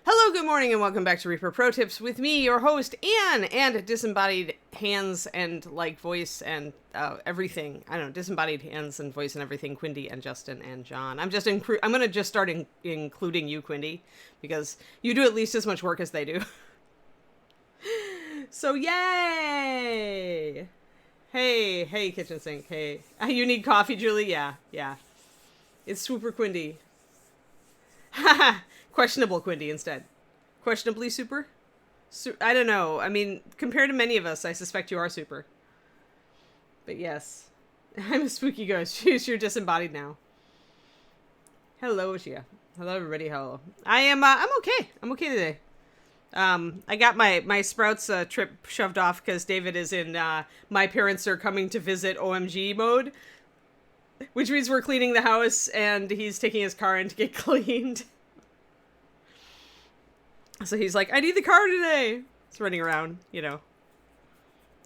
Hello, good morning, and welcome back to Reaper Pro Tips with me, your host, Anne, and disembodied hands and, voice and everything. I don't know, disembodied hands and voice and everything, Quindy and Justin and John. I'm going to just start including you, Quindy, because you do at least as much work as they do. So, yay! Hey, kitchen sink, hey. You need coffee, Julie? Yeah. It's Swooper Quindy. Haha! Questionable Quindy instead. Questionably super? I don't know. I mean, compared to many of us, I suspect you are super. But yes. I'm a spooky ghost. You're disembodied now. Hello, Gia. Hello, everybody. Hello. I'm okay. I'm okay today. I got my Sprouts trip shoved off because David is in my parents are coming to visit OMG mode. Which means we're cleaning the house and he's taking his car in to get cleaned. So he's like, I need the car today. He's running around,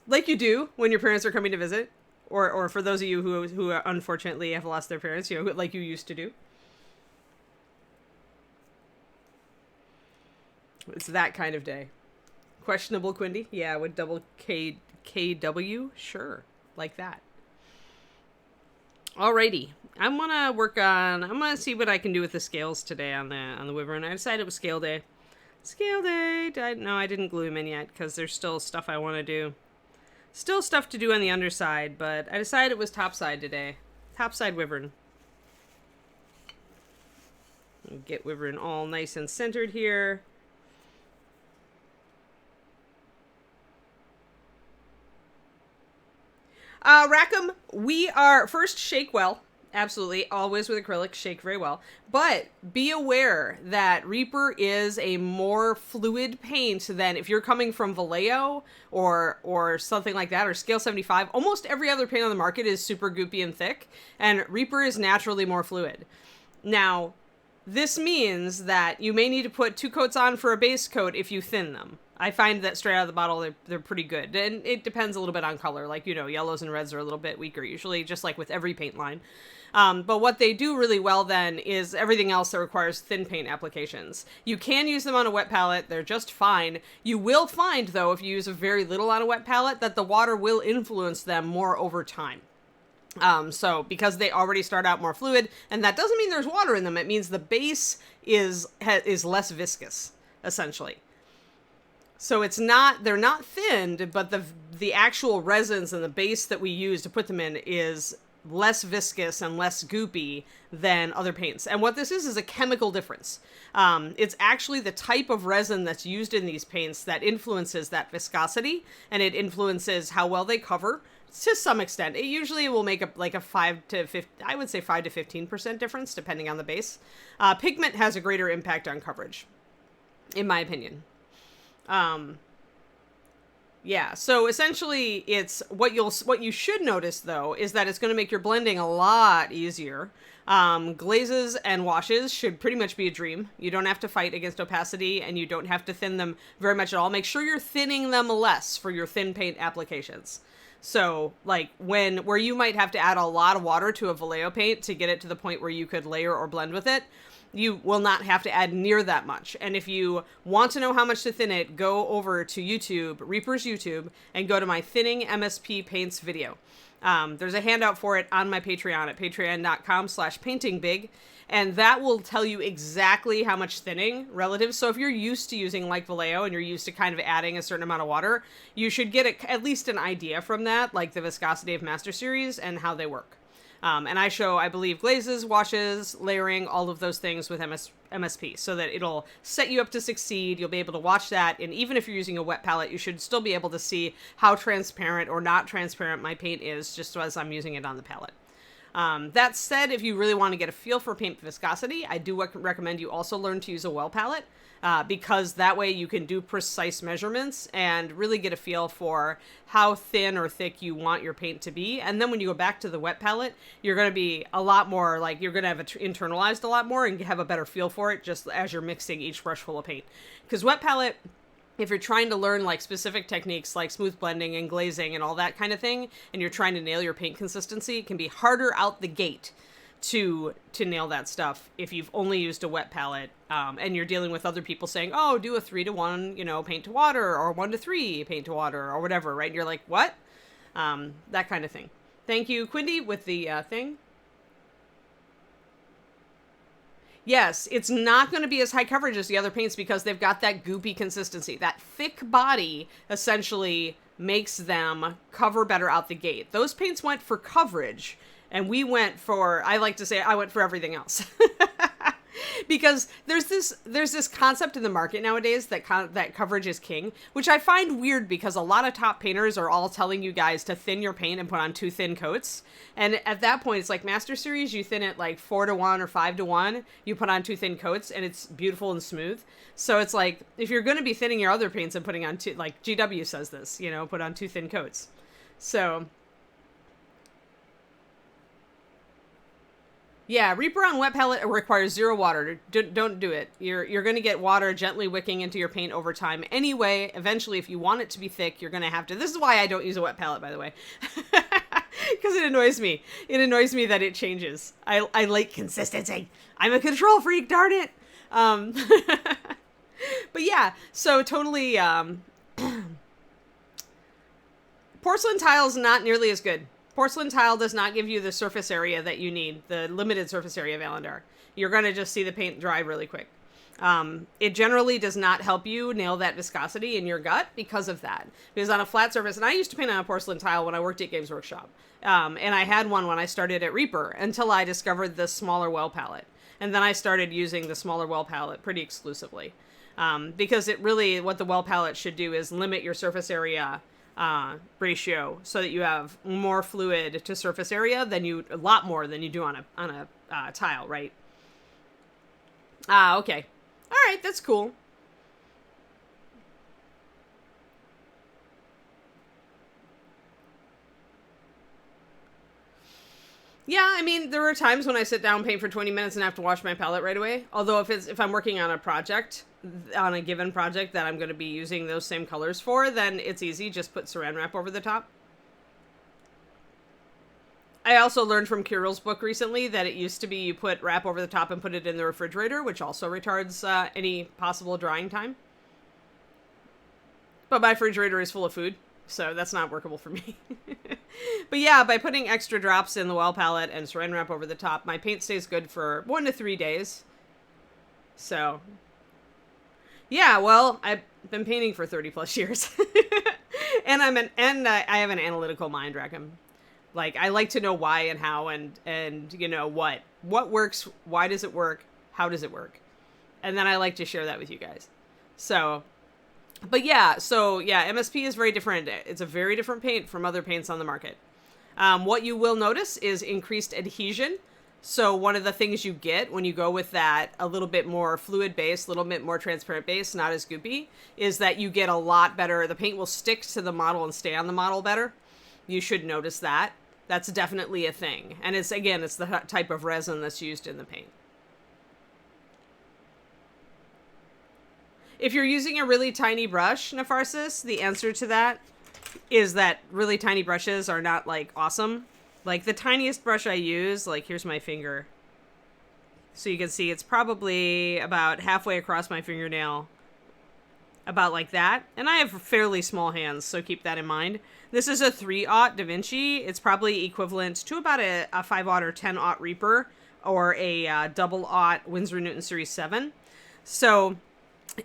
like you do when your parents are coming to visit, or for those of you who unfortunately have lost their parents, like you used to do. It's that kind of day. Questionable Quindy? Yeah, with double KW? Sure, like that. Alrighty, I'm gonna see what I can do with the scales today on the Wyvern. I decided it was scale day. Scale day. No, I didn't glue him in yet because there's still stuff I want to do. Still stuff to do on the underside, but I decided it was topside today. Topside Wyvern. Get Wyvern all nice and centered here. Rackham, we are first shake well. Absolutely, always with acrylic, shake very well. But be aware that Reaper is a more fluid paint than if you're coming from Vallejo or something like that, or Scale 75. Almost every other paint on the market is super goopy and thick, and Reaper is naturally more fluid. Now, this means that you may need to put 2 coats on for a base coat if you thin them. I find that straight out of the bottle, they're pretty good. And it depends a little bit on color. Like, yellows and reds are a little bit weaker, usually, just like with every paint line. But what they do really well then is everything else that requires thin paint applications. You can use them on a wet palette. They're just fine. You will find, though, if you use a very little on a wet palette, that the water will influence them more over time. So because they already start out more fluid, and that doesn't mean there's water in them. It means the base is less viscous, essentially. So they're not thinned, but the actual resins and the base that we use to put them in is less viscous and less goopy than other paints. And what this is a chemical difference. It's actually the type of resin that's used in these paints that influences that viscosity, and it influences how well they cover to some extent. It usually will make a 5 to 15% difference depending on the base. Pigment has a greater impact on coverage, in my opinion. Yeah, so essentially it's what you should notice though is that it's going to make your blending a lot easier. Glazes and washes should pretty much be a dream. You don't have to fight against opacity and you don't have to thin them very much at all. Make sure you're thinning them less for your thin paint applications. So like where you might have to add a lot of water to a Vallejo paint to get it to the point where you could layer or blend with it, you will not have to add near that much. And if you want to know how much to thin it, go over to YouTube, Reaper's YouTube, and go to my Thinning MSP Paints video. There's a handout for it on my Patreon at patreon.com/paintingbig. And that will tell you exactly how much thinning relative. So if you're used to using like Vallejo and you're used to kind of adding a certain amount of water, you should get at least an idea from that, like the viscosity of Master Series and how they work. And I show, I believe, glazes, washes, layering, all of those things with MSP so that it'll set you up to succeed. You'll be able to watch that. And even if you're using a wet palette, you should still be able to see how transparent or not transparent my paint is just as I'm using it on the palette. That said, if you really want to get a feel for paint viscosity, I do recommend you also learn to use a well palette. Because that way you can do precise measurements and really get a feel for how thin or thick you want your paint to be. And then when you go back to the wet palette, you're going to be a lot more, like, you're going to have it internalized a lot more and have a better feel for it just as you're mixing each brush full of paint. Because wet palette, if you're trying to learn like specific techniques like smooth blending and glazing and all that kind of thing, and you're trying to nail your paint consistency, it can be harder out the gate to nail that stuff if you've only used a wet palette, and you're dealing with other people saying, oh, do a 3-to-1, paint to water, or 1-to-3 paint to water, or whatever, right? And you're like, what? That kind of thing. Thank you, Quindy, with the thing. Yes, it's not going to be as high coverage as the other paints because they've got that goopy consistency. That thick body essentially makes them cover better out the gate. Those paints went for coverage, and we went for, I like to say, I went for everything else. Because there's this concept in the market nowadays that coverage is king, which I find weird because a lot of top painters are all telling you guys to thin your paint and put on 2 thin coats. And at that point, it's like Master Series, you thin it like 4-to-1 or 5-to-1, you put on 2 thin coats, and it's beautiful and smooth. So it's like, if you're going to be thinning your other paints and putting on like GW says this, put on 2 thin coats. So yeah, Reaper on wet palette requires 0 water. Don't do it. You're going to get water gently wicking into your paint over time. Anyway, eventually, if you want it to be thick, you're going to have to. This is why I don't use a wet palette, by the way. Because it annoys me. It annoys me that it changes. I like consistency. I'm a control freak, darn it. But yeah, so totally, porcelain tile's not nearly as good. Porcelain tile does not give you the surface area that you need, the limited surface area of Alandar. You're going to just see the paint dry really quick. It generally does not help you nail that viscosity in your gut because of that. Because on a flat surface, and I used to paint on a porcelain tile when I worked at Games Workshop. And I had one when I started at Reaper until I discovered the smaller well palette. And then I started using the smaller well palette pretty exclusively. Because it really, what the well palette should do is limit your surface area ratio so that you have more fluid to surface area a lot more than you do on a tile, right? Okay. All right, that's cool. Yeah, I mean, there are times when I sit down and paint for 20 minutes and have to wash my palette right away. Although if I'm working on a project, on a given project that I'm going to be using those same colors for, then it's easy. Just put saran wrap over the top. I also learned from Kirill's book recently that it used to be you put wrap over the top and put it in the refrigerator, which also retards any possible drying time. But my refrigerator is full of food, so that's not workable for me. But yeah, by putting extra drops in the well palette and saran wrap over the top, my paint stays good for 1 to 3 days. So yeah, well, I've been painting for 30 plus years. And I have an analytical mind, Rackham. Like, I like to know why and how and what works, why does it work, how does it work? And then I like to share that with you guys. So, but yeah, MSP is very different. It's a very different paint from other paints on the market. What you will notice is increased adhesion. So one of the things you get when you go with that a little bit more fluid base, a little bit more transparent base, not as goopy, is that you get a lot better. The paint will stick to the model and stay on the model better. You should notice that. That's definitely a thing. And it's the type of resin that's used in the paint. If you're using a really tiny brush, Nepharsis, the answer to that is that really tiny brushes are not, like, awesome. Like, the tiniest brush I use, like, here's my finger. So you can see it's probably about halfway across my fingernail. About like that. And I have fairly small hands, so keep that in mind. This is a 3/0 Da Vinci. It's probably equivalent to about a 5/0 or 10/0 Reaper, or a double 0 Winsor Newton Series 7. So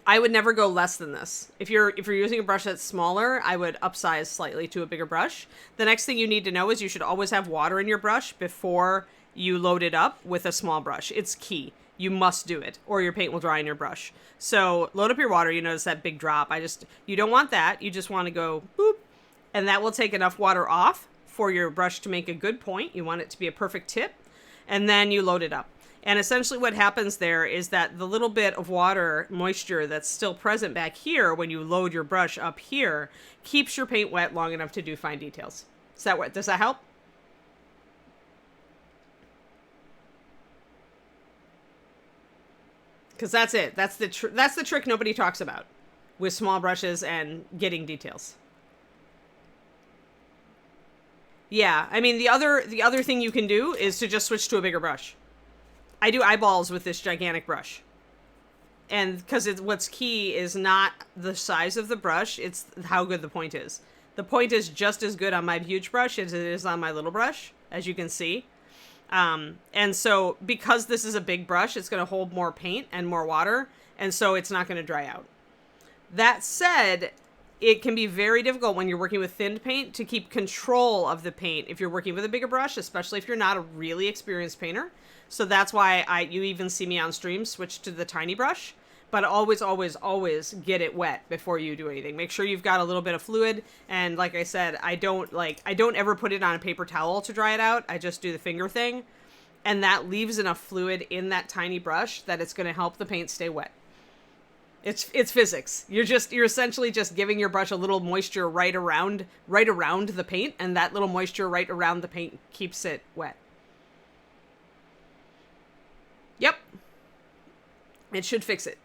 I would never go less than this. If you're using a brush that's smaller, I would upsize slightly to a bigger brush. The next thing you need to know is you should always have water in your brush before you load it up with a small brush. It's key. You must do it, or your paint will dry in your brush. So load up your water. You notice that big drop. You don't want that. You just want to go boop, and that will take enough water off for your brush to make a good point. You want it to be a perfect tip, and then you load it up. And essentially what happens there is that the little bit of water moisture that's still present back here when you load your brush up here keeps your paint wet long enough to do fine details. Does that help? Because that's it. That's the trick nobody talks about with small brushes and getting details. Yeah, I mean, the other thing you can do is to just switch to a bigger brush. I do eyeballs with this gigantic brush. And because what's key is not the size of the brush, it's how good the point is. The point is just as good on my huge brush as it is on my little brush, as you can see. And so because this is a big brush, it's going to hold more paint and more water, and so it's not going to dry out. That said, it can be very difficult when you're working with thinned paint to keep control of the paint if you're working with a bigger brush, especially if you're not a really experienced painter. So that's why you even see me on stream switch to the tiny brush. But always, always, always get it wet before you do anything. Make sure you've got a little bit of fluid. And like I said, I don't ever put it on a paper towel to dry it out. I just do the finger thing. And that leaves enough fluid in that tiny brush that it's going to help the paint stay wet. It's physics. You're essentially just giving your brush a little moisture right around the paint, and that little moisture right around the paint keeps it wet. Yep. It should fix it.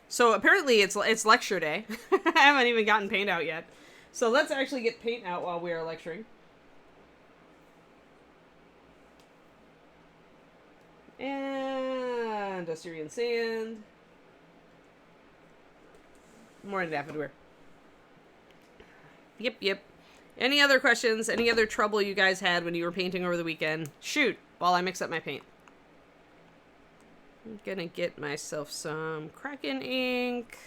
So apparently it's lecture day. I haven't even gotten paint out yet. So let's actually get paint out while we are lecturing. And Assyrian sand. More daffodil. Yep. Any other questions? Any other trouble you guys had when you were painting over the weekend? Shoot, while I mix up my paint. I'm gonna get myself some Kraken ink.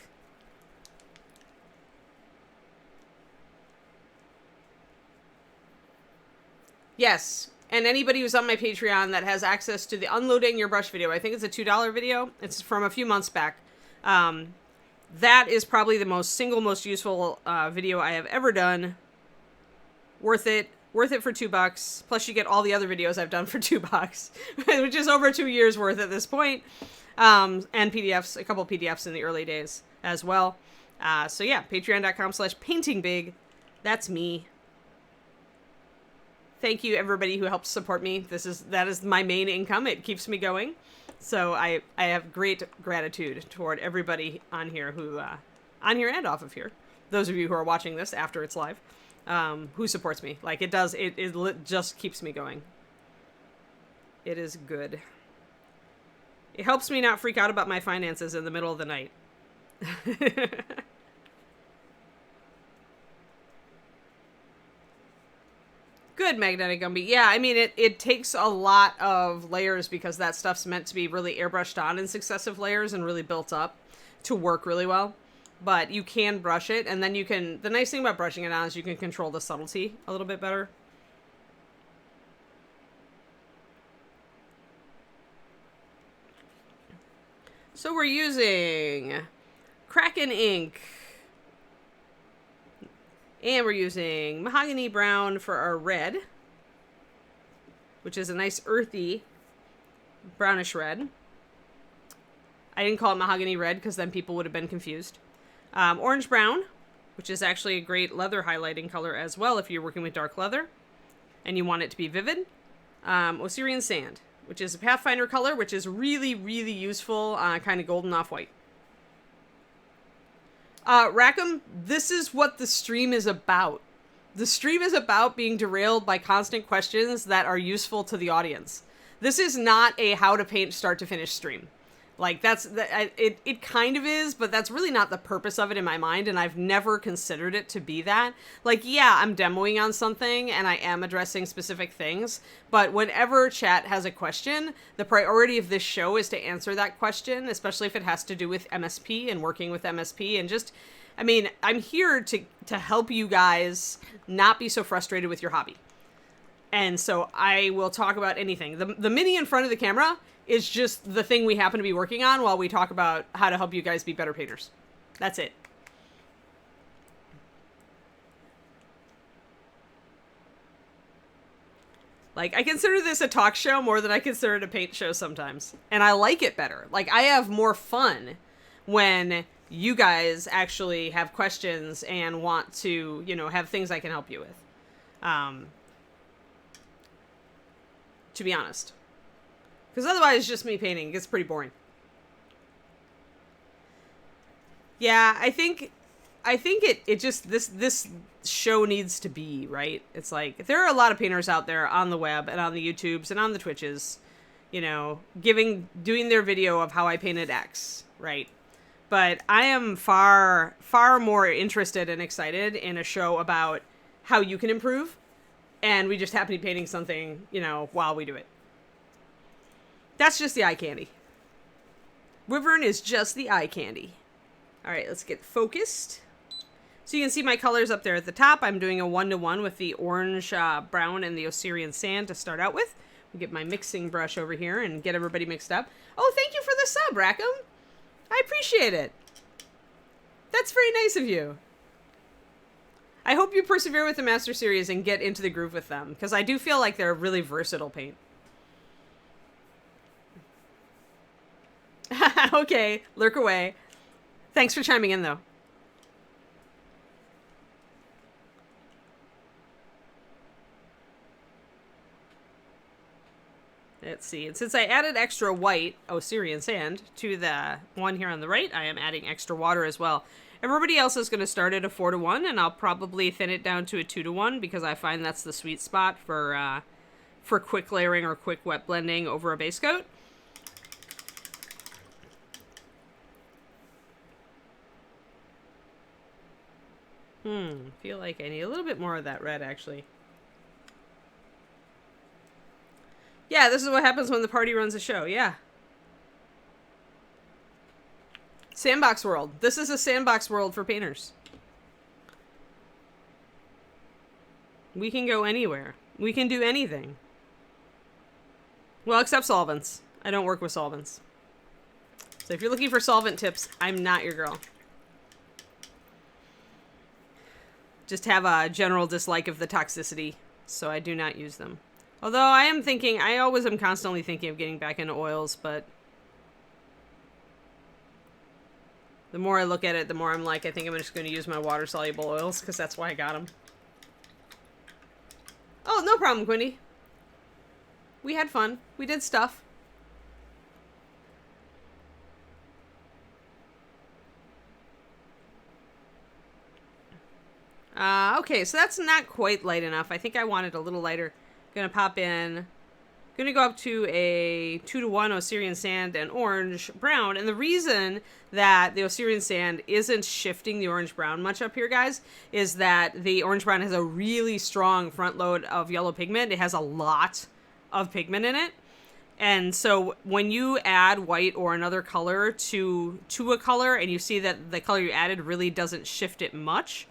Yes, and anybody who's on my Patreon that has access to the unloading your brush video, I think it's a $2 video. It's from a few months back. That is probably the single most useful video I have ever done. Worth it for $2. Plus you get all the other videos I've done for $2, which is over 2 years worth at this point. And PDFs, a couple PDFs in the early days as well. So yeah, patreon.com/paintingbig. That's me. Thank you everybody who helps support me. That is my main income. It keeps me going. So I have great gratitude toward everybody on here who, on here and off of here. Those of you who are watching this after it's live. Who supports me. Like it does, it just keeps me going. It is good. It helps me not freak out about my finances in the middle of the night. Good, Magnetic Gumby. Yeah, I mean, it takes a lot of layers because that stuff's meant to be really airbrushed on in successive layers and really built up to work really well. But you can brush it, and then you can... The nice thing about brushing it on is you can control the subtlety a little bit better. So we're using Kraken ink. And we're using Mahogany Brown for our red, which is a nice earthy brownish red. I didn't call it Mahogany Red because then people would have been confused. Orange Brown, which is actually a great leather highlighting color as well if you're working with dark leather and you want it to be vivid. Osirian Sand, which is a Pathfinder color, which is really, really useful, kind of golden off-white. Rackham, this is what the stream is about. The stream is about being derailed by constant questions that are useful to the audience. This is not a how to paint start to finish stream. Like, it kind of is, but that's really not the purpose of it in my mind, and I've never considered it to be that. Like, yeah, I'm demoing on something, and I am addressing specific things, but whenever chat has a question, the priority of this show is to answer that question, especially if it has to do with MSP and working with MSP, and just, I mean, I'm here to help you guys not be so frustrated with your hobby. And so I will talk about anything. The mini in front of the camera is just the thing we happen to be working on while we talk about how to help you guys be better painters. That's it. Like, I consider this a talk show more than I consider it a paint show sometimes. And I like it better. Like, I have more fun when you guys actually have questions and want to, you know, have things I can help you with. To be honest. Because otherwise, it's just me painting. It gets pretty boring. Yeah, I think I think it just, this show needs to be, right? It's like, there are a lot of painters out there on the web and on the YouTubes and on the Twitches, you know, doing their video of how I painted X, right? But I am far more interested and excited in a show about how you can improve, and we just happen to be painting something, you know, while we do it. That's just the eye candy. Wyvern is just the eye candy. All right, let's get focused. So you can see my colors up there at the top. I'm doing a 1-to-1 with the orange, brown, and the Osirian sand to start out with. I'll get my mixing brush over here and get everybody mixed up. Oh, thank you for the sub, Rackham. I appreciate it. That's very nice of you. I hope you persevere with the Master Series and get into the groove with them, because I do feel like they're a really versatile paint. Okay, lurk away. Thanks for chiming in, though. Let's see. And since I added extra white Osirian sand to the one here on the right, I am adding extra water as well. Everybody else is going to start at a 4-to-1, and I'll probably thin it down to a 2-to-1 because I find that's the sweet spot for quick layering or quick wet blending over a base coat. Feel like I need a little bit more of that red, actually. Yeah, this is what happens when the party runs a show, yeah. Sandbox world. This is a sandbox world for painters. We can go anywhere. We can do anything. Well, except solvents. I don't work with solvents. So if you're looking for solvent tips, I'm not your girl. Just have a general dislike of the toxicity, so I do not use them. Although I always am constantly thinking of getting back into oils, but the more I look at it, the more I'm like, I think I'm just going to use my water-soluble oils, because that's why I got them. Oh, no problem, Quinny. We had fun. We did stuff. Okay, so that's not quite light enough. I think I want it a little lighter. Gonna pop in. Gonna go up to a 2-to-1 Osirian sand and orange brown. And the reason that the Osirian sand isn't shifting the orange brown much up here, guys, is that the orange brown has a really strong front load of yellow pigment. It has a lot of pigment in it. And so when you add white or another color to a color and you see that the color you added really doesn't shift it much,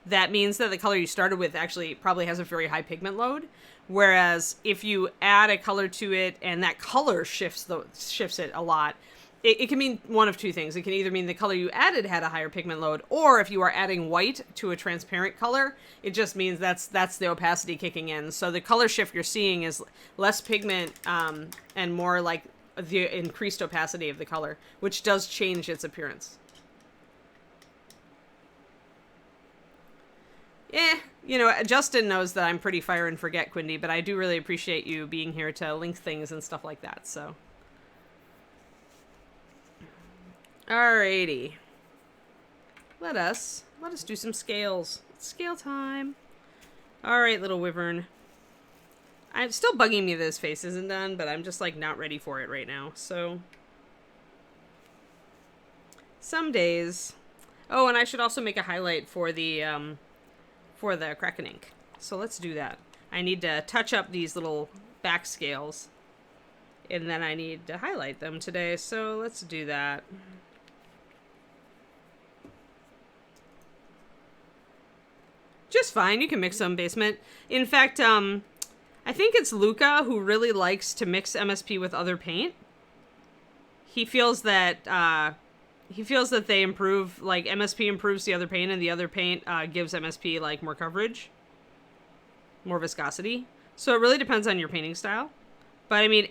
that means that the color you started with actually probably has a very high pigment load. Whereas if you add a color to it and that color shifts it a lot, it can mean one of two things. It can either mean the color you added had a higher pigment load, or if you are adding white to a transparent color, it just means that's the opacity kicking in. So the color shift you're seeing is less pigment and more like the increased opacity of the color, which does change its appearance. You know, Justin knows that I'm pretty fire and forget, Quindy, but I do really appreciate you being here to link things and stuff like that, so. Alrighty. Let us do some scales. It's scale time. Alright, little Wyvern. I'm still bugging me that his face isn't done, but I'm just, like, not ready for it right now, so. Some days. Oh, and I should also make a highlight for the Kraken ink. So let's do that. I need to touch up these little back scales, and then I need to highlight them today, so let's do that. Just fine. You can mix them, Basement. In fact, I think it's Luca who really likes to mix MSP with other paint. He feels that they improve, like, MSP improves the other paint, and the other paint gives MSP, like, more coverage. More viscosity. So it really depends on your painting style. But, I mean,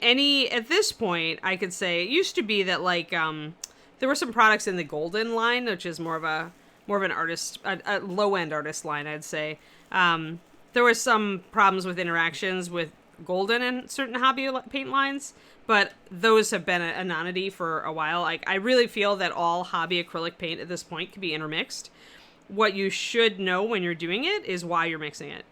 at this point, I could say, it used to be that, like, there were some products in the Golden line, which is more of an artist, a low-end artist line, I'd say. There were some problems with interactions with Golden and certain hobby paint lines, but those have been a nonity for a while. Like, I really feel that all hobby acrylic paint at this point can be intermixed. what you should know when you're doing it is why you're mixing it.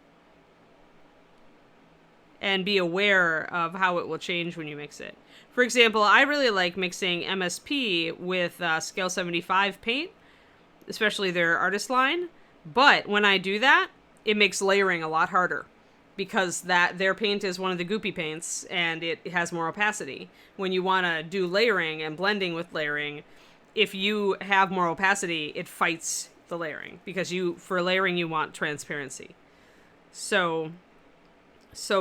And be aware of how it will change when you mix it. For example, I really like mixing MSP with Scale 75 paint, especially their artist line. But when I do that, it makes layering a lot harder because their paint is one of the goopy paints and it has more opacity. When you want to do layering and blending with layering, if you have more opacity, it fights the layering because for layering you want transparency. So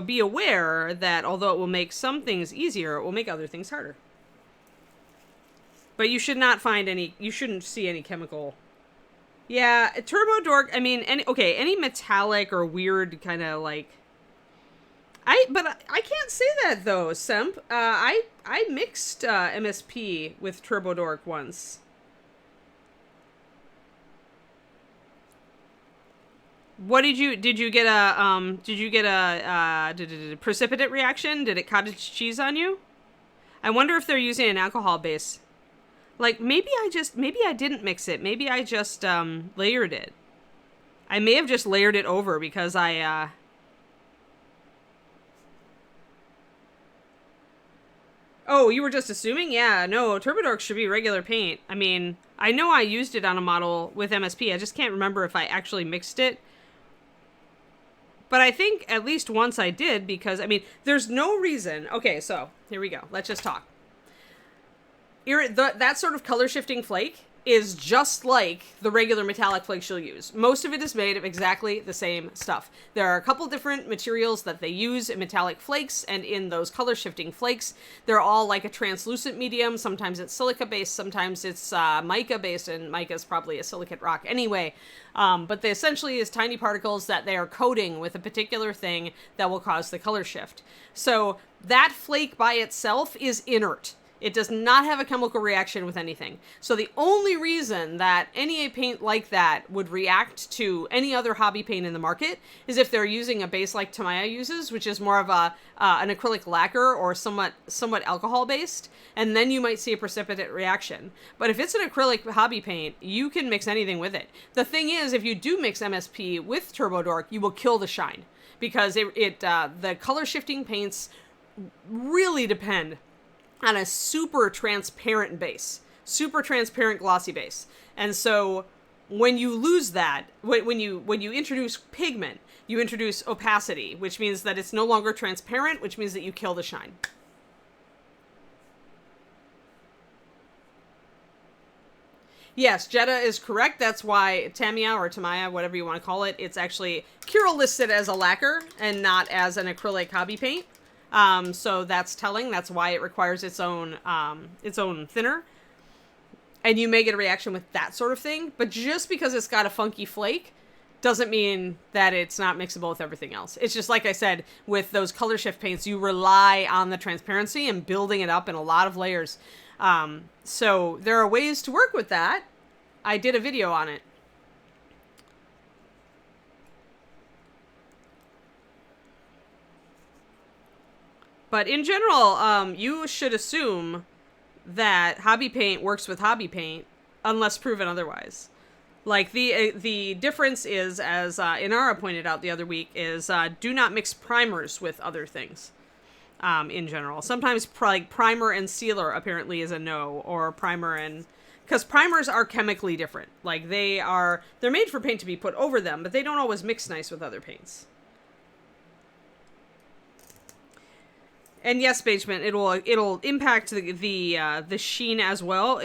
be aware that although it will make some things easier, it will make other things harder. But you should not you shouldn't see any chemical. Yeah, Turbo Dork, I mean, any metallic or weird kind of like, but I can't say that though, Semp. I mixed MSP with Turbo Dork once. What did you get a precipitate reaction? Did it cottage cheese on you? I wonder if they're using an alcohol base. Like maybe I didn't mix it. Maybe I just layered it. I may have just layered it over because Oh, you were just assuming? Yeah, no, Turbodork should be regular paint. I mean, I know I used it on a model with MSP. I just can't remember if I actually mixed it. But I think at least once I did because, I mean, there's no reason. Okay, so here we go. Let's just talk. That sort of color shifting flake is just like the regular metallic flakes you'll use. Most of it is made of exactly the same stuff. There are a couple different materials that they use in metallic flakes and in those color shifting flakes. They're all like a translucent medium. Sometimes it's silica based, sometimes it's mica based, and mica is probably a silicate rock anyway. But they essentially is tiny particles that they are coating with a particular thing that will cause the color shift. So that flake by itself is inert. It does not have a chemical reaction with anything. So the only reason that any paint like that would react to any other hobby paint in the market is if they're using a base like Tamiya uses, which is more of an acrylic lacquer or somewhat alcohol based, and then you might see a precipitate reaction. But if it's an acrylic hobby paint, you can mix anything with it. The thing is, if you do mix MSP with Turbo Dork, you will kill the shine because the color shifting paints really depend on a super transparent base, super transparent glossy base. And so when you lose that, when you introduce pigment, you introduce opacity, which means that it's no longer transparent, which means that you kill the shine. Yes, Jetta is correct. That's why Tamiya or Tamiya, whatever you want to call it, it's actually Kirill listed as a lacquer and not as an acrylic hobby paint. So that's telling. That's why it requires its own thinner. And you may get a reaction with that sort of thing. But just because it's got a funky flake doesn't mean that it's not mixable with everything else. It's just like I said, with those color shift paints, you rely on the transparency and building it up in a lot of layers. So there are ways to work with that. I did a video on it. But in general, you should assume that hobby paint works with hobby paint unless proven otherwise. Like the difference is, as Inara pointed out the other week, is do not mix primers with other things. In general, sometimes like primer and sealer apparently is a no, or primer and because primers are chemically different. Like they're made for paint to be put over them, but they don't always mix nice with other paints. And yes, Bagement, it'll impact the sheen as well.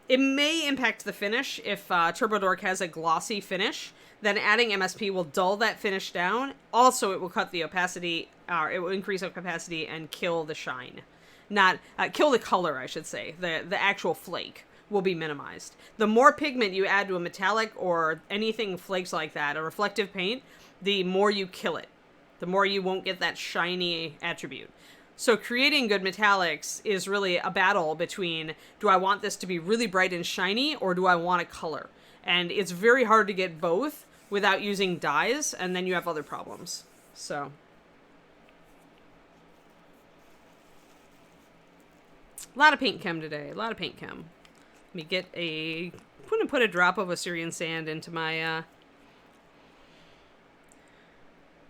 It may impact the finish if Turbo Dork has a glossy finish. Then adding MSP will dull that finish down. Also, it will cut the opacity, it will increase opacity and kill the shine. Not kill the color, I should say. The actual flake will be minimized. The more pigment you add to a metallic or anything flakes like that, a reflective paint, the more you kill it. The more you won't get that shiny attribute. So creating good metallics is really a battle between, do I want this to be really bright and shiny, or do I want a color? And it's very hard to get both without using dyes, and then you have other problems. So. A lot of paint chem today. A lot of paint chem. Let me get a going to put a drop of Assyrian sand into my,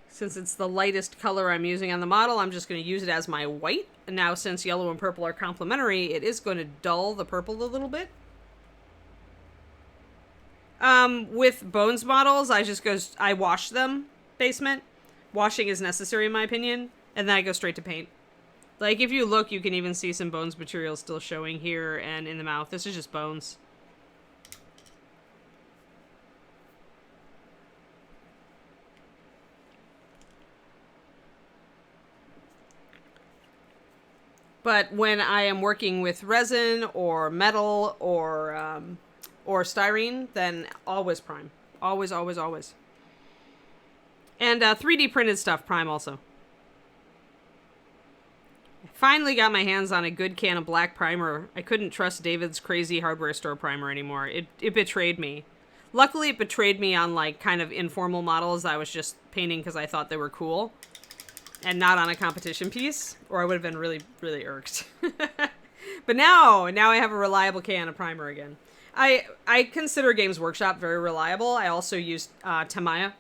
since it's the lightest color I'm using on the model, I'm just going to use it as my white. And now since yellow and purple are complementary, it is going to dull the purple a little bit. With Bones models, I wash them, basement. Washing is necessary in my opinion, and then I go straight to paint. Like, if you look, you can even see some Bones material still showing here and in the mouth. This is just Bones. But when I am working with resin or metal or styrene, then always prime. Always, always, always. And 3D printed stuff, prime also. I finally got my hands on a good can of black primer. I couldn't trust David's crazy hardware store primer anymore. It betrayed me. Luckily, it betrayed me on, like, kind of informal models I was just painting because I thought they were cool. And not on a competition piece, or I would have been really, really irked. But now I have a reliable can of primer again. I consider Games Workshop very reliable. I also use Tamiya.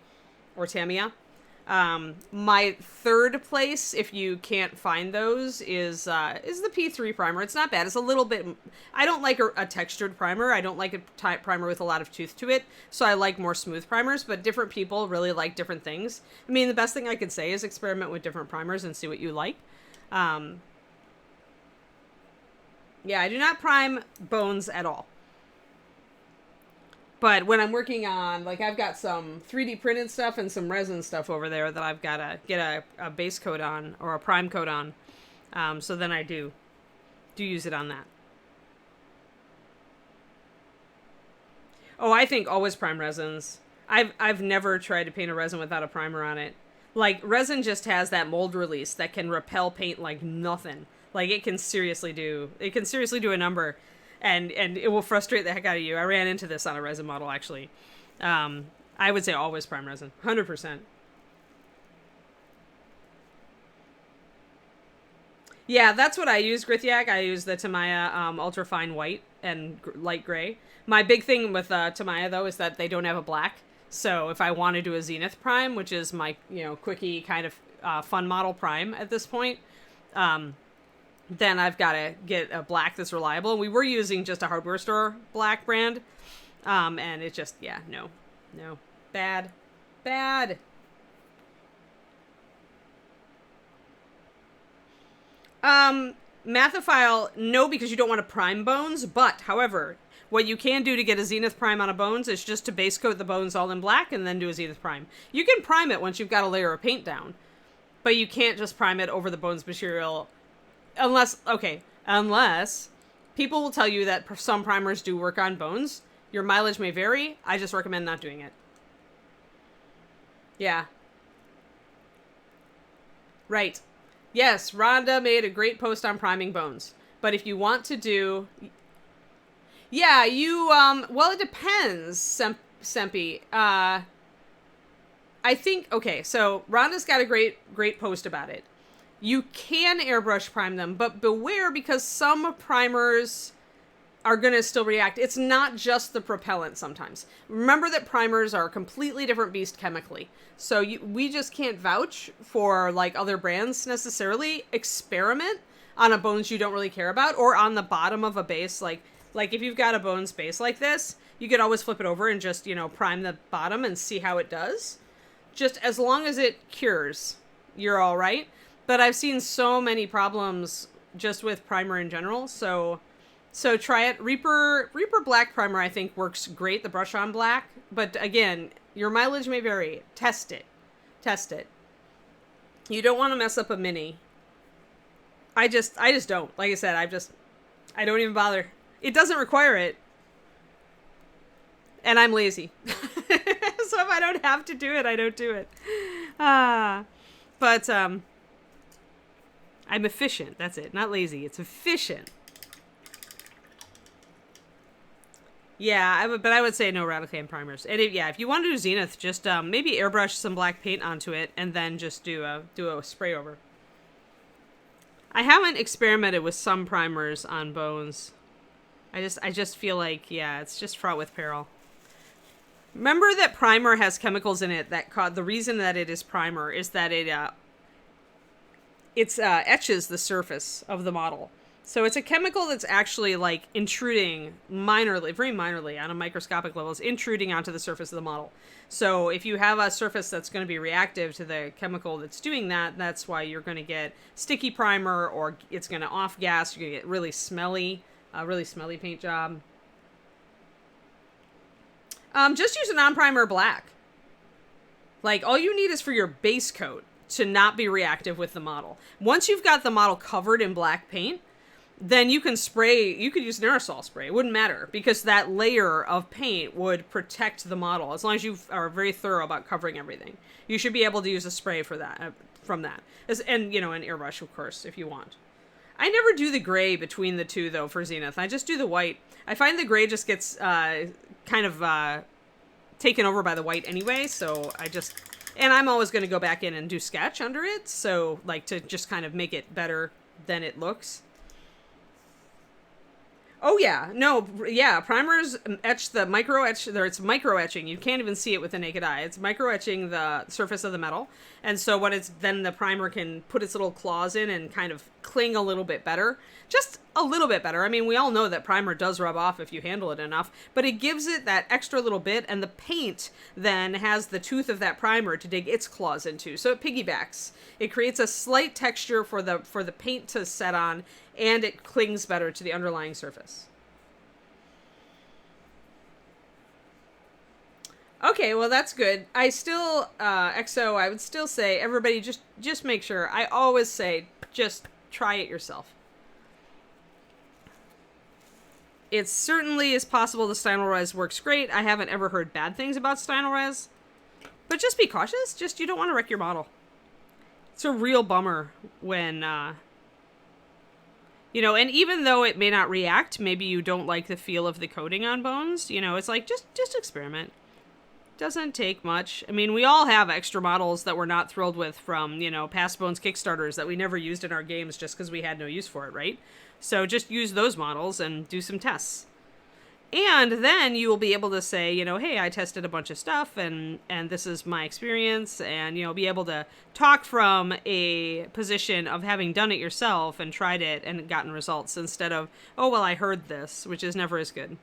My third place, if you can't find those, is the P3 primer. It's not bad. It's a little bit... I don't like a textured primer. I don't like a primer with a lot of tooth to it. So I like more smooth primers, but different people really like different things. I mean, the best thing I could say is experiment with different primers and see what you like. Yeah, I do not prime Bones at all. But when I'm working on, like, I've got some 3D printed stuff and some resin stuff over there that I've got to get a base coat on or a prime coat on. So then I do use it on that. Oh, I think always prime resins. I've never tried to paint a resin without a primer on it. Like, resin just has that mold release that can repel paint like nothing. Like, it can seriously do a number. And it will frustrate the heck out of you. I ran into this on a resin model, actually. I would say always prime resin. 100%. Yeah, that's what I use, Grithiak. I use the Tamiya Ultra Fine White and Light Gray. My big thing with Tamiya, though, is that they don't have a black. So if I want to do a Zenith Prime, which is my, quickie kind of fun model prime at this point, then I've got to get a black that's reliable. We were using just a hardware store black brand. And it just, yeah, no. Bad. Mathophile, no, because you don't want to prime Bones. But, however, what you can do to get a Zenith Prime on a Bones is just to base coat the Bones all in black and then do a Zenith Prime. You can prime it once you've got a layer of paint down. But you can't just prime it over the Bones material. Unless people will tell you that some primers do work on Bones. Your mileage may vary. I just recommend not doing it. Yeah. Right. Yes, Rhonda made a great post on priming Bones. But if you want to do... Yeah, well, it depends, Sempi. I think... Okay, so Rhonda's got a great post about it. You can airbrush prime them, but beware because some primers are going to still react. It's not just the propellant sometimes. Remember that primers are a completely different beast chemically. So we just can't vouch for like other brands necessarily. Experiment on a Bones you don't really care about or on the bottom of a base. Like if you've got a Bones base like this, you could always flip it over and just, prime the bottom and see how it does. Just as long as it cures, you're all right. But I've seen so many problems just with primer in general, so try it. Reaper Black Primer, I think, works great, the brush-on black. But again, your mileage may vary. Test it. You don't want to mess up a mini. I just don't. Like I said, I don't even bother. It doesn't require it. And I'm lazy. So if I don't have to do it, I don't do it. But, I'm efficient. That's it. Not lazy. It's efficient. Yeah, but I would say no rattle can primers. And if you want to do Zenith, just maybe airbrush some black paint onto it and then just do a spray over. I haven't experimented with some primers on Bones. I just feel like, yeah, it's just fraught with peril. Remember that primer has chemicals in it that the reason that it is primer is that it etches the surface of the model. So it's a chemical that's actually like intruding minorly, very minorly on a microscopic level, is intruding onto the surface of the model. So if you have a surface that's going to be reactive to the chemical that's doing that, that's why you're going to get sticky primer, or it's going to off gas. You're going to get really smelly paint job. Just use a non-primer black. Like, all you need is for your base coat to not be reactive with the model. Once you've got the model covered in black paint, then you can spray, you could use an aerosol spray. It wouldn't matter, because that layer of paint would protect the model. As long as you are very thorough about covering everything, you should be able to use a spray for that, from that. And, you know, an airbrush, of course, if you want. I never do the gray between the two, though, for Zenith. I just do the white. I find the gray just gets kind of taken over by the white anyway, so and I'm always going to go back in and do sketch under it, so, like, to just kind of make it better than it looks. Oh, yeah. No, yeah. Primers etch the it's micro etching. You can't even see it with the naked eye. It's micro etching the surface of the metal. And so then the primer can put its little claws in and kind of cling a little bit better. Just a little bit better. I mean, we all know that primer does rub off if you handle it enough, but it gives it that extra little bit, and the paint then has the tooth of that primer to dig its claws into. So it piggybacks. It creates a slight texture for the paint to set on, and it clings better to the underlying surface. Okay, well, that's good. I still, XO, I would still say, everybody just make sure. I always say, just try it yourself. It certainly is possible the Stynylrez works great. I haven't ever heard bad things about Stynylrez. But just be cautious. You don't want to wreck your model. It's a real bummer when, you know, and even though it may not react, maybe you don't like the feel of the coating on bones, you know, it's like, just experiment. Doesn't take much. I mean, we all have extra models that we're not thrilled with from, you know, past Bones Kickstarters that we never used in our games just because we had no use for it, right? So just use those models and do some tests. And then you will be able to say, you know, hey, I tested a bunch of stuff and this is my experience, and, you know, be able to talk from a position of having done it yourself and tried it and gotten results, instead of, oh, well, I heard this, which is never as good.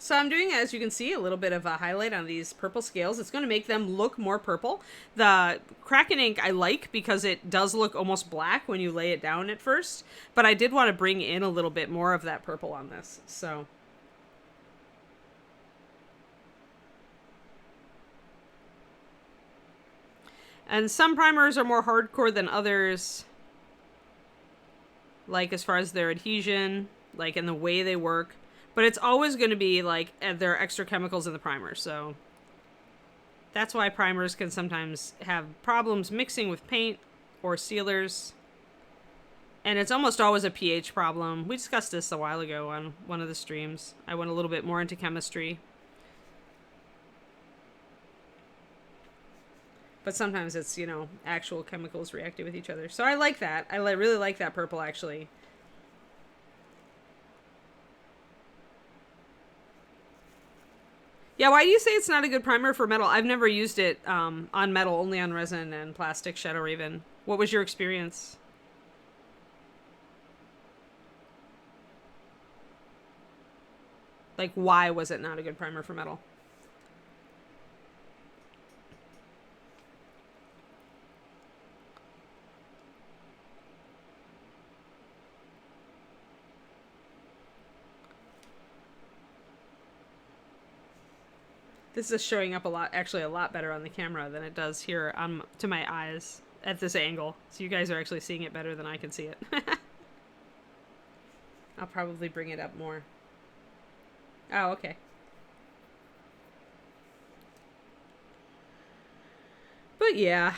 So I'm doing, as you can see, a little bit of a highlight on these purple scales. It's going to make them look more purple. The Kraken ink I like because it does look almost black when you lay it down at first. But I did want to bring in a little bit more of that purple on this. So and some primers are more hardcore than others, like as far as their adhesion, like in the way they work. But it's always going to be like there are extra chemicals in the primer, so that's why primers can sometimes have problems mixing with paint or sealers. And it's almost always a pH problem. We discussed this a while ago on one of the streams. I went a little bit more into chemistry. But sometimes it's, you know, actual chemicals reacting with each other. So I like that. I really like that purple, actually. Yeah, why do you say it's not a good primer for metal? I've never used it on metal, only on resin and plastic, Shadow Raven. What was your experience? Like, why was it not a good primer for metal? This is showing up actually a lot better on the camera than it does here to my eyes at this angle. So you guys are actually seeing it better than I can see it. I'll probably bring it up more. Oh, okay. But yeah,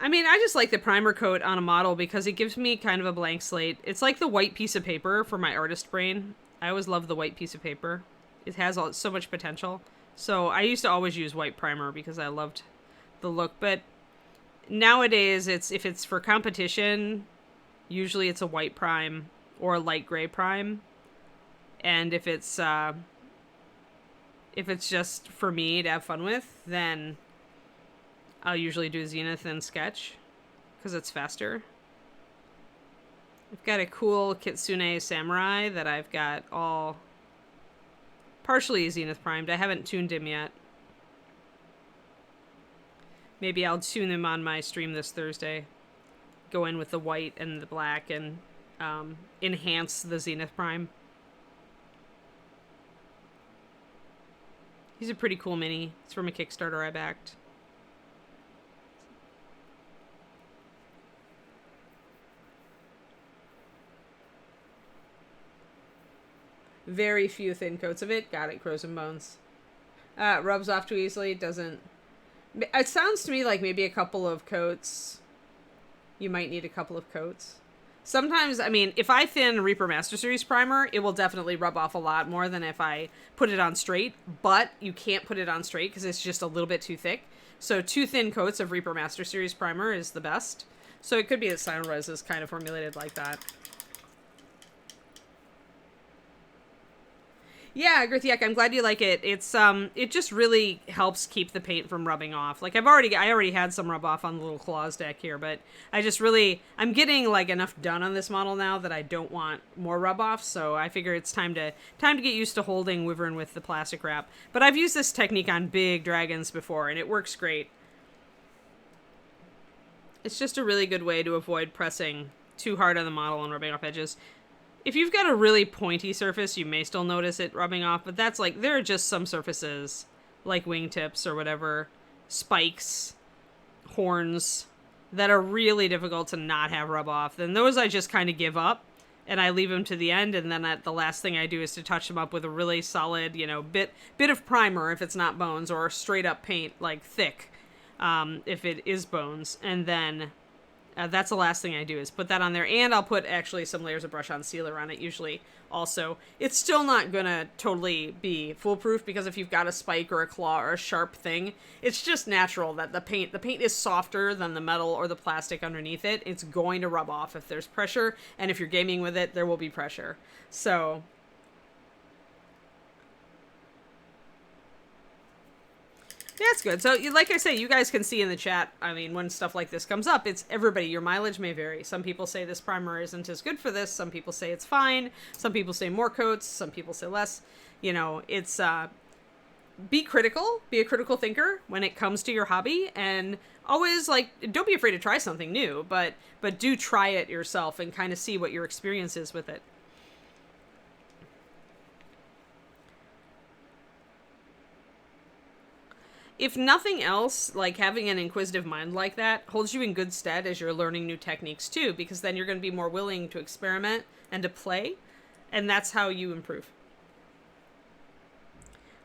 I mean, I just like the primer coat on a model because it gives me kind of a blank slate. It's like the white piece of paper for my artist brain. I always love the white piece of paper. It has so much potential. So I used to always use white primer because I loved the look. But nowadays, if it's for competition, Usually it's a white prime or a light gray prime. And if it's just for me to have fun with, then I'll usually do Zenith and Sketch because it's faster. I've got a cool Kitsune Samurai that I've got all partially Zenith primed. I haven't tuned him yet. Maybe I'll tune him on my stream this Thursday. Go in with the white and the black and enhance the Zenith Prime. He's a pretty cool mini. It's from a Kickstarter I backed. Very few thin coats of it. Got it, Crows and Bones. Rubs off too easily. Doesn't... It sounds to me like maybe a couple of coats. You might need a couple of coats. Sometimes, I mean, if I thin Reaper Master Series primer, it will definitely rub off a lot more than if I put it on straight. But you can't put it on straight because it's just a little bit too thick. So 2 thin coats of Reaper Master Series primer is the best. So it could be that Silent is kind of formulated like that. Yeah, Grithiak, I'm glad you like it. It's it just really helps keep the paint from rubbing off. Like I already had some rub off on the little claws deck here, but I'm getting like enough done on this model now that I don't want more rub off. So I figure it's time to get used to holding Wyvern with the plastic wrap. But I've used this technique on big dragons before, and it works great. It's just a really good way to avoid pressing too hard on the model and rubbing off edges. If you've got a really pointy surface, you may still notice it rubbing off, but that's like, there are just some surfaces, like wingtips or whatever, spikes, horns, that are really difficult to not have rub off. Then those I just kind of give up, and I leave them to the end, and then the last thing I do is to touch them up with a really solid, bit of primer if it's not bones, or straight up paint, like thick, if it is bones, and then... that's the last thing I do is put that on there. And I'll put actually some layers of brush on sealer on it usually also. It's still not going to totally be foolproof because if you've got a spike or a claw or a sharp thing, it's just natural that the paint is softer than the metal or the plastic underneath it. It's going to rub off if there's pressure. And if you're gaming with it, there will be pressure. So... yeah, it's good. So, like I say, you guys can see in the chat, I mean, when stuff like this comes up, it's everybody. Your mileage may vary. Some people say this primer isn't as good for this. Some people say it's fine. Some people say more coats. Some people say less. It's, be critical. Be a critical thinker when it comes to your hobby. And always, don't be afraid to try something new, but do try it yourself and kind of see what your experience is with it. If nothing else, like having an inquisitive mind like that holds you in good stead as you're learning new techniques too, because then you're going to be more willing to experiment and to play, and that's how you improve.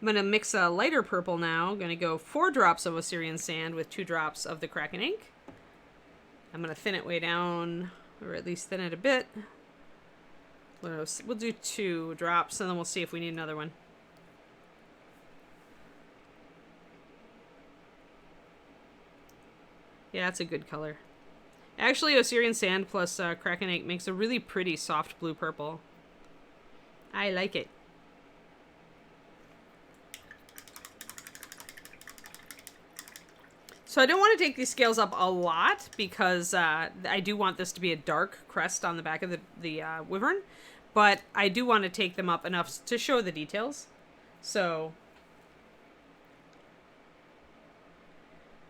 I'm going to mix a lighter purple now. I'm going to go 4 drops of Osirian Sand with 2 drops of the Kraken ink. I'm going to thin it way down, or at least thin it a bit. We'll do 2 drops, and then we'll see if we need another one. Yeah, it's a good color. Actually, Osirian Sand plus Kraken Ink makes a really pretty soft blue-purple. I like it. So I don't want to take these scales up a lot because I do want this to be a dark crest on the back of the Wyvern. But I do want to take them up enough to show the details. So...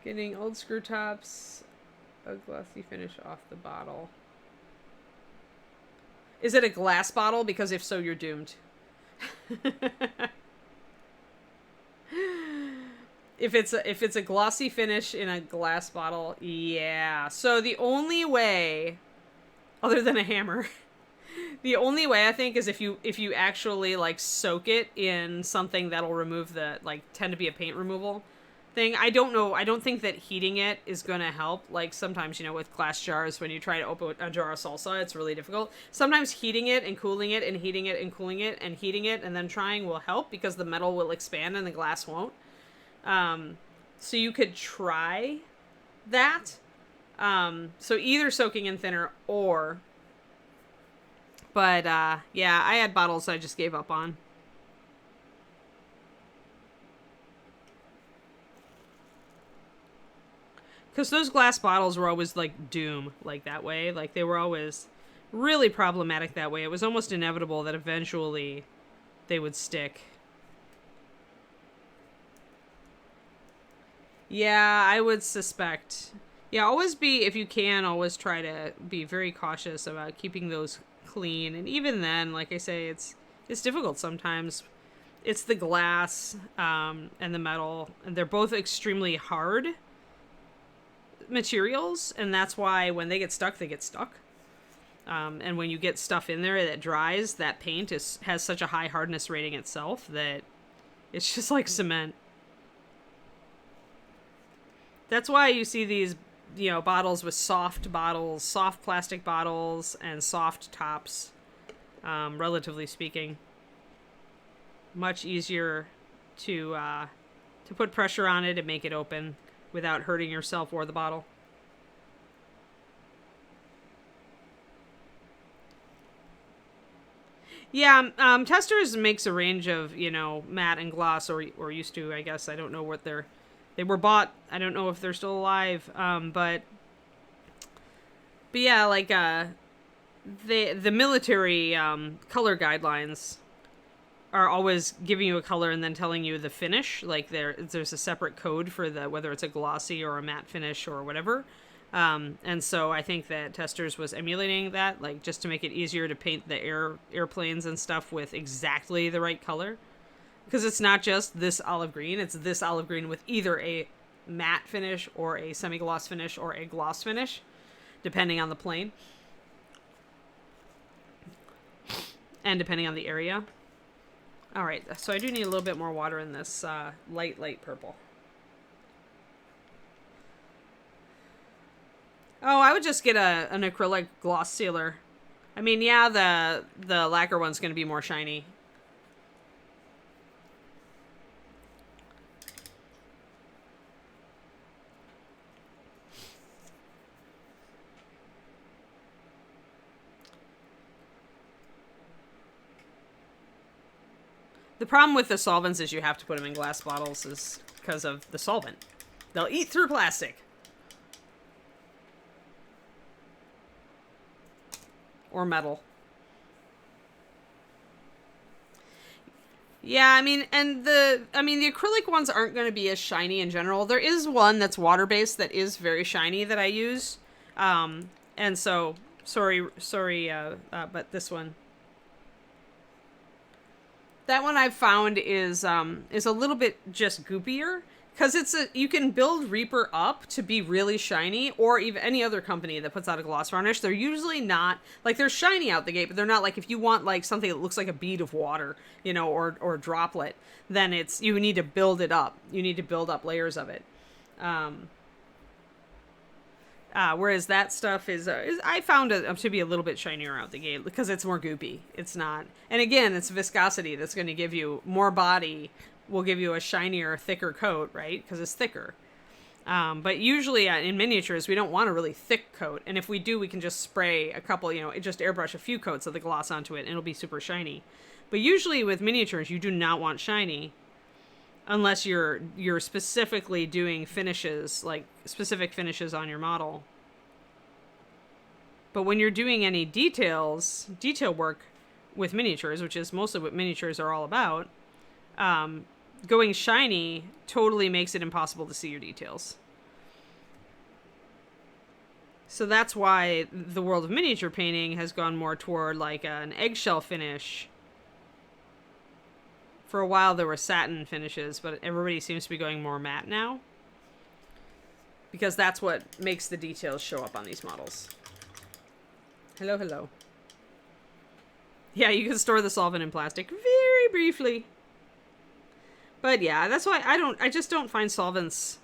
getting old screw tops, a glossy finish off the bottle. Is it a glass bottle? Because if so, you're doomed. If it's a glossy finish in a glass bottle, yeah. So the only way, other than a hammer, the only way I think is if you actually soak it in something that'll remove tend to be a paint removal thing. I don't know. I don't think that heating it is going to help. Like sometimes, with glass jars, when you try to open a jar of salsa, it's really difficult. Sometimes heating it and cooling it and heating it and cooling it and heating it and then trying will help because the metal will expand and the glass won't. So you could try that. So either soaking in thinner or But, yeah, I had bottles I just gave up on. Because those glass bottles were always, like, doom, like, that way. Like, they were always really problematic that way. It was almost inevitable that eventually they would stick. Yeah, I would suspect. Yeah, always be, if you can, always try to be very cautious about keeping those clean. And even then, like I say, it's difficult sometimes. It's the glass and the metal, and they're both extremely hard materials, and that's why when they get stuck, they get stuck. And when you get stuff in there that dries, that paint has such a high hardness rating itself that it's just like cement. That's why you see these, bottles with soft plastic bottles, and soft tops, relatively speaking. Much easier to put pressure on it and make it open without hurting yourself or the bottle. Yeah, Testers makes a range of, matte and gloss, or used to, I guess. I don't know what they were bought. I don't know if they're still alive. But yeah, like, the military, color guidelines are always giving you a color and then telling you the finish. Like, there's a separate code for whether it's a glossy or a matte finish or whatever. And so I think that Testers was emulating that, like, just to make it easier to paint the airplanes and stuff with exactly the right color. Because it's not just this olive green, it's this olive green with either a matte finish or a semi-gloss finish or a gloss finish, depending on the plane. And depending on the area. Alright, so I do need a little bit more water in this light purple. Oh, I would just get an acrylic gloss sealer. I mean, yeah, the lacquer one's going to be more shiny. The problem with the solvents is you have to put them in glass bottles is because of the solvent. They'll eat through plastic. Or metal. Yeah, I mean, and the acrylic ones aren't going to be as shiny in general. There is one that's water-based that is very shiny that I use. And so, sorry, but this one. That one I've found is a little bit just goopier. Because you can build Reaper up to be really shiny, or even any other company that puts out a gloss varnish. They're usually not, like, they're shiny out the gate, but they're not, like, if you want, like, something that looks like a bead of water, or droplet, then you need to build it up. You need to build up layers of it. Whereas that stuff is I found it to be a little bit shinier out the gate because it's more goopy. It's not, and again, it's viscosity that's going to give you more body. Will give you a shinier, thicker coat, right? Because it's thicker. But usually in miniatures, we don't want a really thick coat. And if we do, we can just spray a couple, just airbrush a few coats of the gloss onto it and it'll be super shiny. But usually with miniatures, you do not want shiny unless you're specifically doing finishes, like specific finishes on your model. But when you're doing any detail work with miniatures, which is mostly what miniatures are all about, going shiny totally makes it impossible to see your details. So that's why the world of miniature painting has gone more toward like an eggshell finish. For a while there were satin finishes, but everybody seems to be going more matte now. Because that's what makes the details show up on these models. Hello, hello. Yeah, you can store the solvent in plastic very briefly. But yeah, that's why I just don't find solvents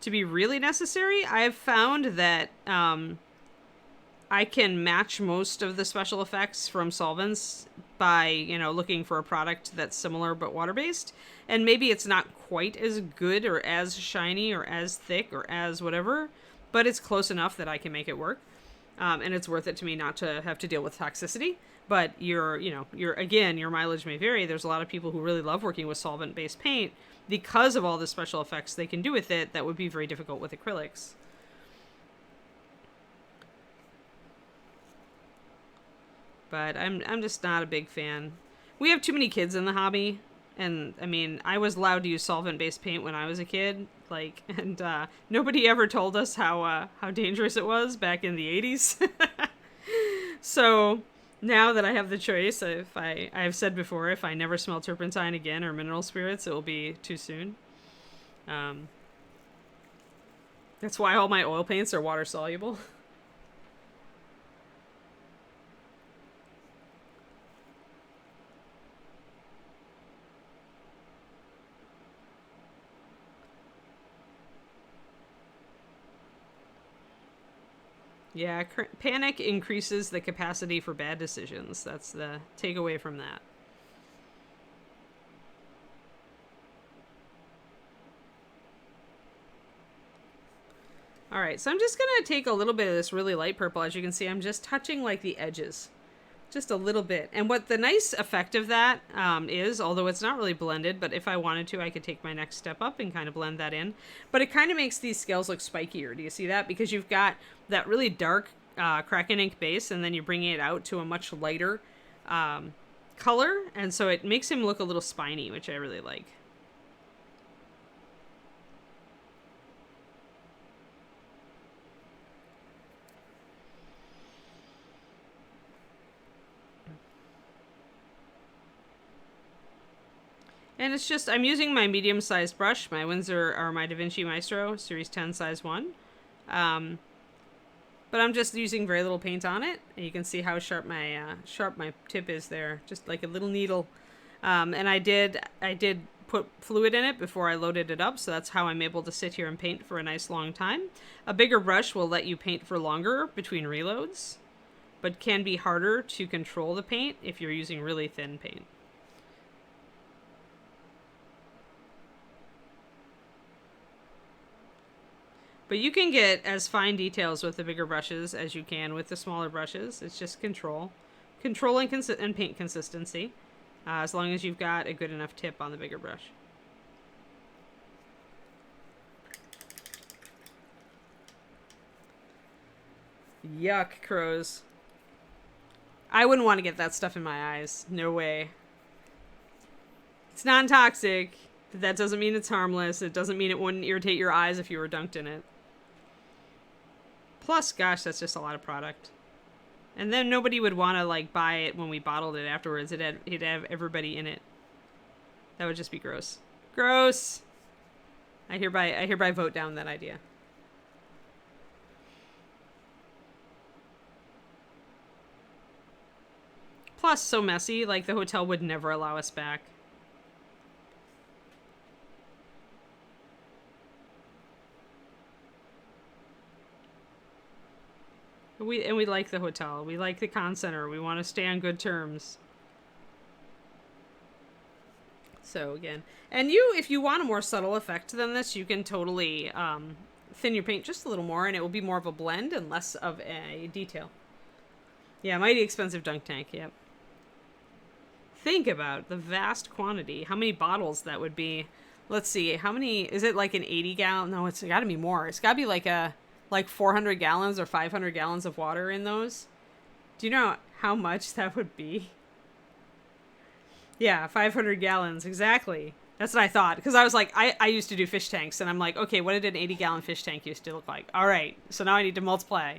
to be really necessary. I've found that I can match most of the special effects from solvents by, looking for a product that's similar but water-based. And maybe it's not quite as good or as shiny or as thick or as whatever, but it's close enough that I can make it work. And it's worth it to me not to have to deal with toxicity. But again, your mileage may vary. There's a lot of people who really love working with solvent-based paint because of all the special effects they can do with it that would be very difficult with acrylics. But I'm just not a big fan. We have too many kids in the hobby, and I mean, I was allowed to use solvent-based paint when I was a kid, and nobody ever told us how dangerous it was back in the 80s. So now that I have the choice, I've said before, if I never smell turpentine again or mineral spirits, it will be too soon. That's why all my oil paints are water soluble. Yeah, panic increases the capacity for bad decisions. That's the takeaway from that. All right, so I'm just going to take a little bit of this really light purple. As you can see, I'm just touching like the edges. Just a little bit. And what the nice effect of that is, although it's not really blended, but if I wanted to, I could take my next step up and kind of blend that in. But it kind of makes these scales look spikier. Do you see that? Because you've got that really dark Kraken ink base, and then you're bringing it out to a much lighter color. And so it makes him look a little spiny, which I really like. And it's just, I'm using my medium-sized brush, my Winsor, or my Da Vinci Maestro, Series 10, size 1. But I'm just using very little paint on it. And you can see how sharp my tip is there, just like a little needle. And I did put fluid in it before I loaded it up, so that's how I'm able to sit here and paint for a nice long time. A bigger brush will let you paint for longer between reloads, but can be harder to control the paint if you're using really thin paint. But you can get as fine details with the bigger brushes as you can with the smaller brushes. It's just control and paint consistency, as long as you've got a good enough tip on the bigger brush. Yuck, crows. I wouldn't want to get that stuff in my eyes. No way. It's non-toxic, but that doesn't mean it's harmless. It doesn't mean it wouldn't irritate your eyes if you were dunked in it. Plus, gosh, that's just a lot of product. And then nobody would want to, like, buy it when we bottled it afterwards. It'd have everybody in it. That would just be gross. Gross! I hereby vote down that idea. Plus, so messy, like, the hotel would never allow us back. We like the hotel. We like the con center. We want to stay on good terms. So again, and if you want a more subtle effect than this, you can totally thin your paint just a little more, and it will be more of a blend and less of a detail. Yeah, mighty expensive dunk tank. Yep. Think about the vast quantity. How many bottles that would be? Let's see. How many? Is it like an 80 gallon? No, it's got to be more. It's got to be like 400 gallons or 500 gallons of water in those. Do you know how much that would be? Yeah, 500 gallons, exactly. That's what I thought, because I was like, I used to do fish tanks, and I'm like, okay, what did an 80-gallon fish tank used to look like? All right, so now I need to multiply.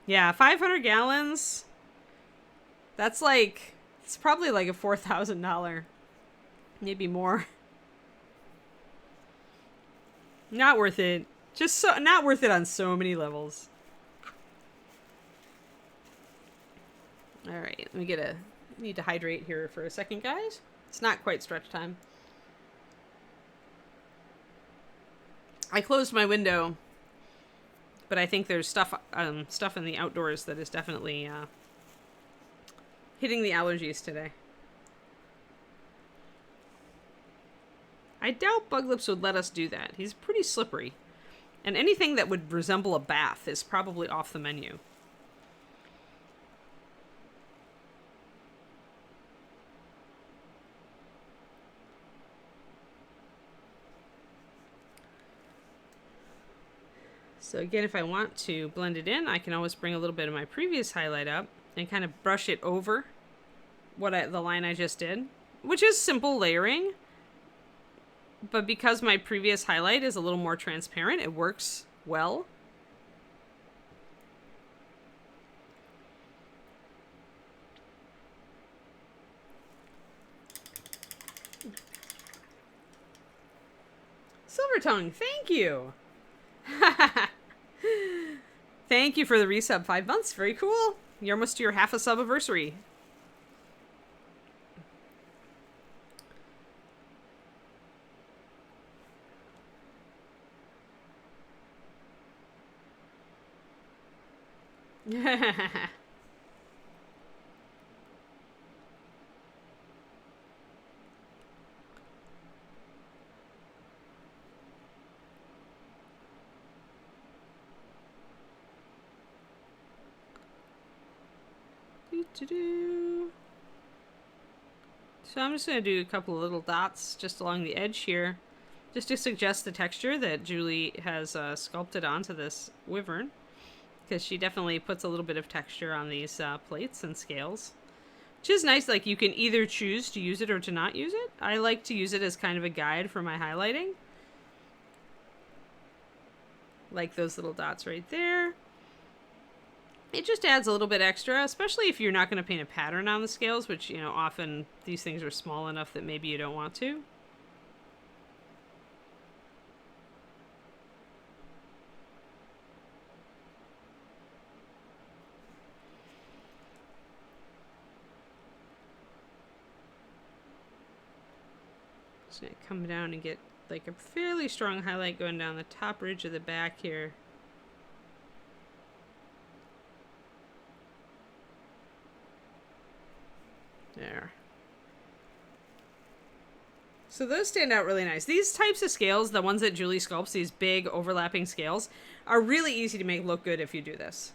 Yeah, 500 gallons, that's like, it's probably like a $4,000, maybe more. Not worth it. Just not worth it on so many levels. All right, need to hydrate here for a second, guys. It's not quite stretch time. I closed my window, but I think there's stuff in the outdoors that is definitely hitting the allergies today. I doubt Bug Lips would let us do that. He's pretty slippery. And anything that would resemble a bath is probably off the menu. So again, if I want to blend it in, I can always bring a little bit of my previous highlight up and kind of brush it over the line I just did, which is simple layering. But because my previous highlight is a little more transparent, it works well. Silver Tongue, thank you. Thank you for the resub. 5 months. Very cool. You're almost to your half a sub anniversary. So I'm just going to do a couple of little dots just along the edge here, just to suggest the texture that Julie has sculpted onto this Wyvern, because she definitely puts a little bit of texture on these plates and scales, which is nice. Like, you can either choose to use it or to not use it. I like to use it as kind of a guide for my highlighting, like those little dots right there. It just adds a little bit extra, especially if you're not going to paint a pattern on the scales, which, you know, often these things are small enough that maybe you don't want to. Just going to come down and get like a fairly strong highlight going down the top ridge of the back here. There. So those stand out really nice. These types of scales, the ones that Julie sculpts, these big overlapping scales, are really easy to make look good if you do this.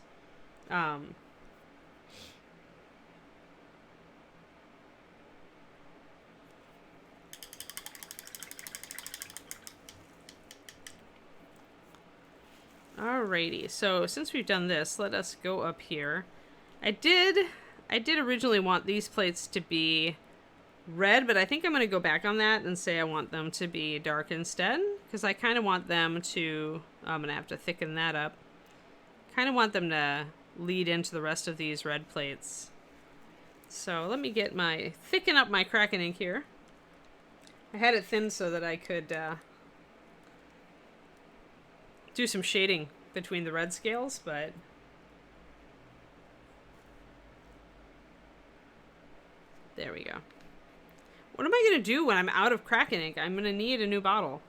Alrighty, so since we've done this, let us go up here. I did originally want these plates to be red, but I think I'm going to go back on that and say I want them to be dark instead, because I kind of want them to, I'm going to have to thicken that up, kind of want them to lead into the rest of these red plates. So let me thicken up my Kraken ink here. I had it thin so that I could do some shading between the red scales, but there we go. What am I going to do when I'm out of Kraken ink? I'm going to need a new bottle.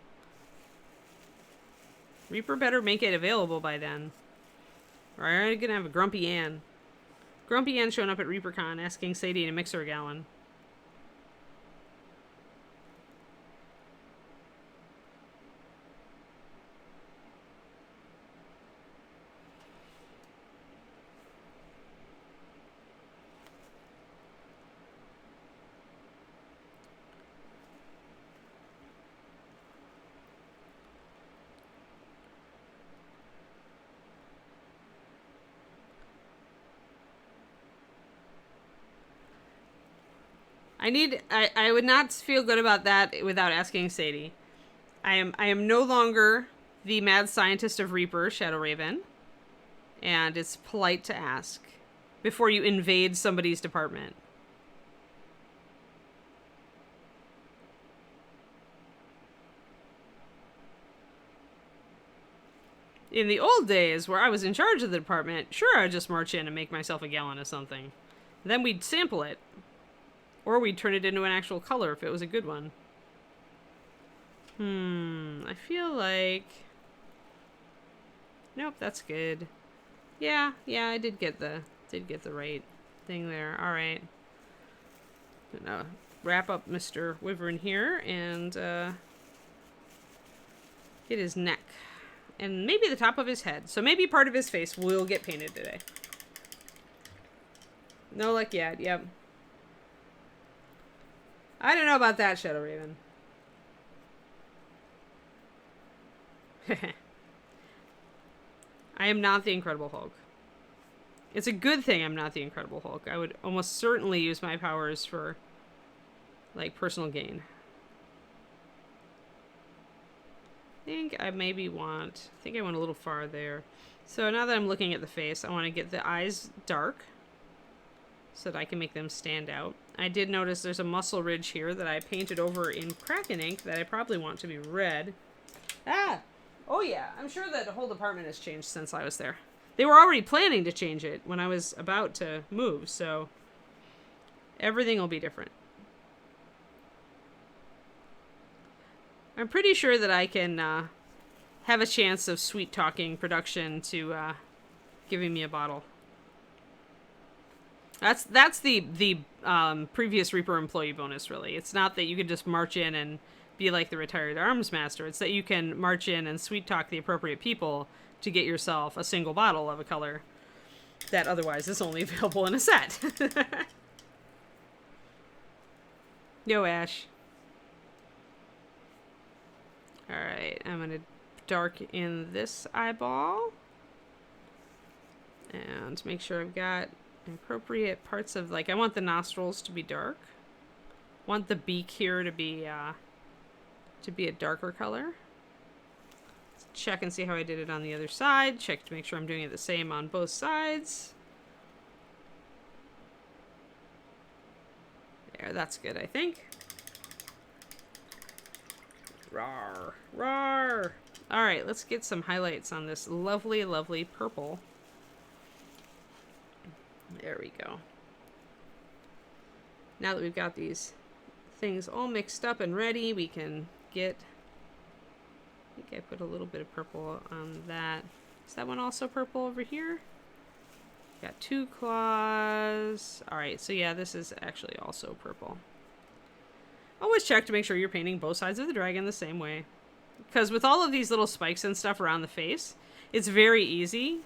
Reaper better make it available by then. Or I'm going to have a Grumpy Ann. Grumpy Ann showing up at ReaperCon asking Sadie to mix her a gallon. I would not feel good about that without asking Sadie. I am no longer the mad scientist of Reaper, Shadow Raven, and it's polite to ask before you invade somebody's department. In the old days, where I was in charge of the department, sure, I'd just march in and make myself a gallon of something. Then we'd sample it. Or we'd turn it into an actual color if it was a good one. I feel like... Nope, that's good. Yeah, I did get the right thing there. Alright. Gonna wrap up Mr. Wyvern here and get his neck. And maybe the top of his head. So maybe part of his face will get painted today. No luck yet, yep. I don't know about that, Shadow Raven. I am not the Incredible Hulk. It's a good thing I'm not the Incredible Hulk. I would almost certainly use my powers for, like, personal gain. I think I went a little far there. So now that I'm looking at the face, I want to get the eyes dark so that I can make them stand out. I did notice there's a muscle ridge here that I painted over in Kraken ink that I probably want to be red. Ah! Oh yeah, I'm sure that the whole department has changed since I was there. They were already planning to change it when I was about to move, so everything will be different. I'm pretty sure that I can have a chance of sweet-talking production to giving me a bottle. That's the previous Reaper employee bonus, really. It's not that you can just march in and be like the retired arms master. It's that you can march in and sweet-talk the appropriate people to get yourself a single bottle of a color that otherwise is only available in a set. Yo, Ash. Alright, I'm going to dark in this eyeball. And make sure I've got appropriate parts of, like, I want the nostrils to be dark. Want the beak here to be a darker color. Let's check and see how I did it on the other side. Check to make sure I'm doing it the same on both sides. There, that's good, I think. Rawr, rawr. All right, let's get some highlights on this lovely, lovely purple. There we go. Now that we've got these things all mixed up and ready, we can get... I think I put a little bit of purple on that. Is that one also purple over here? Got two claws. All right, so yeah, this is actually also purple. Always check to make sure you're painting both sides of the dragon the same way. Because with all of these little spikes and stuff around the face, it's very easy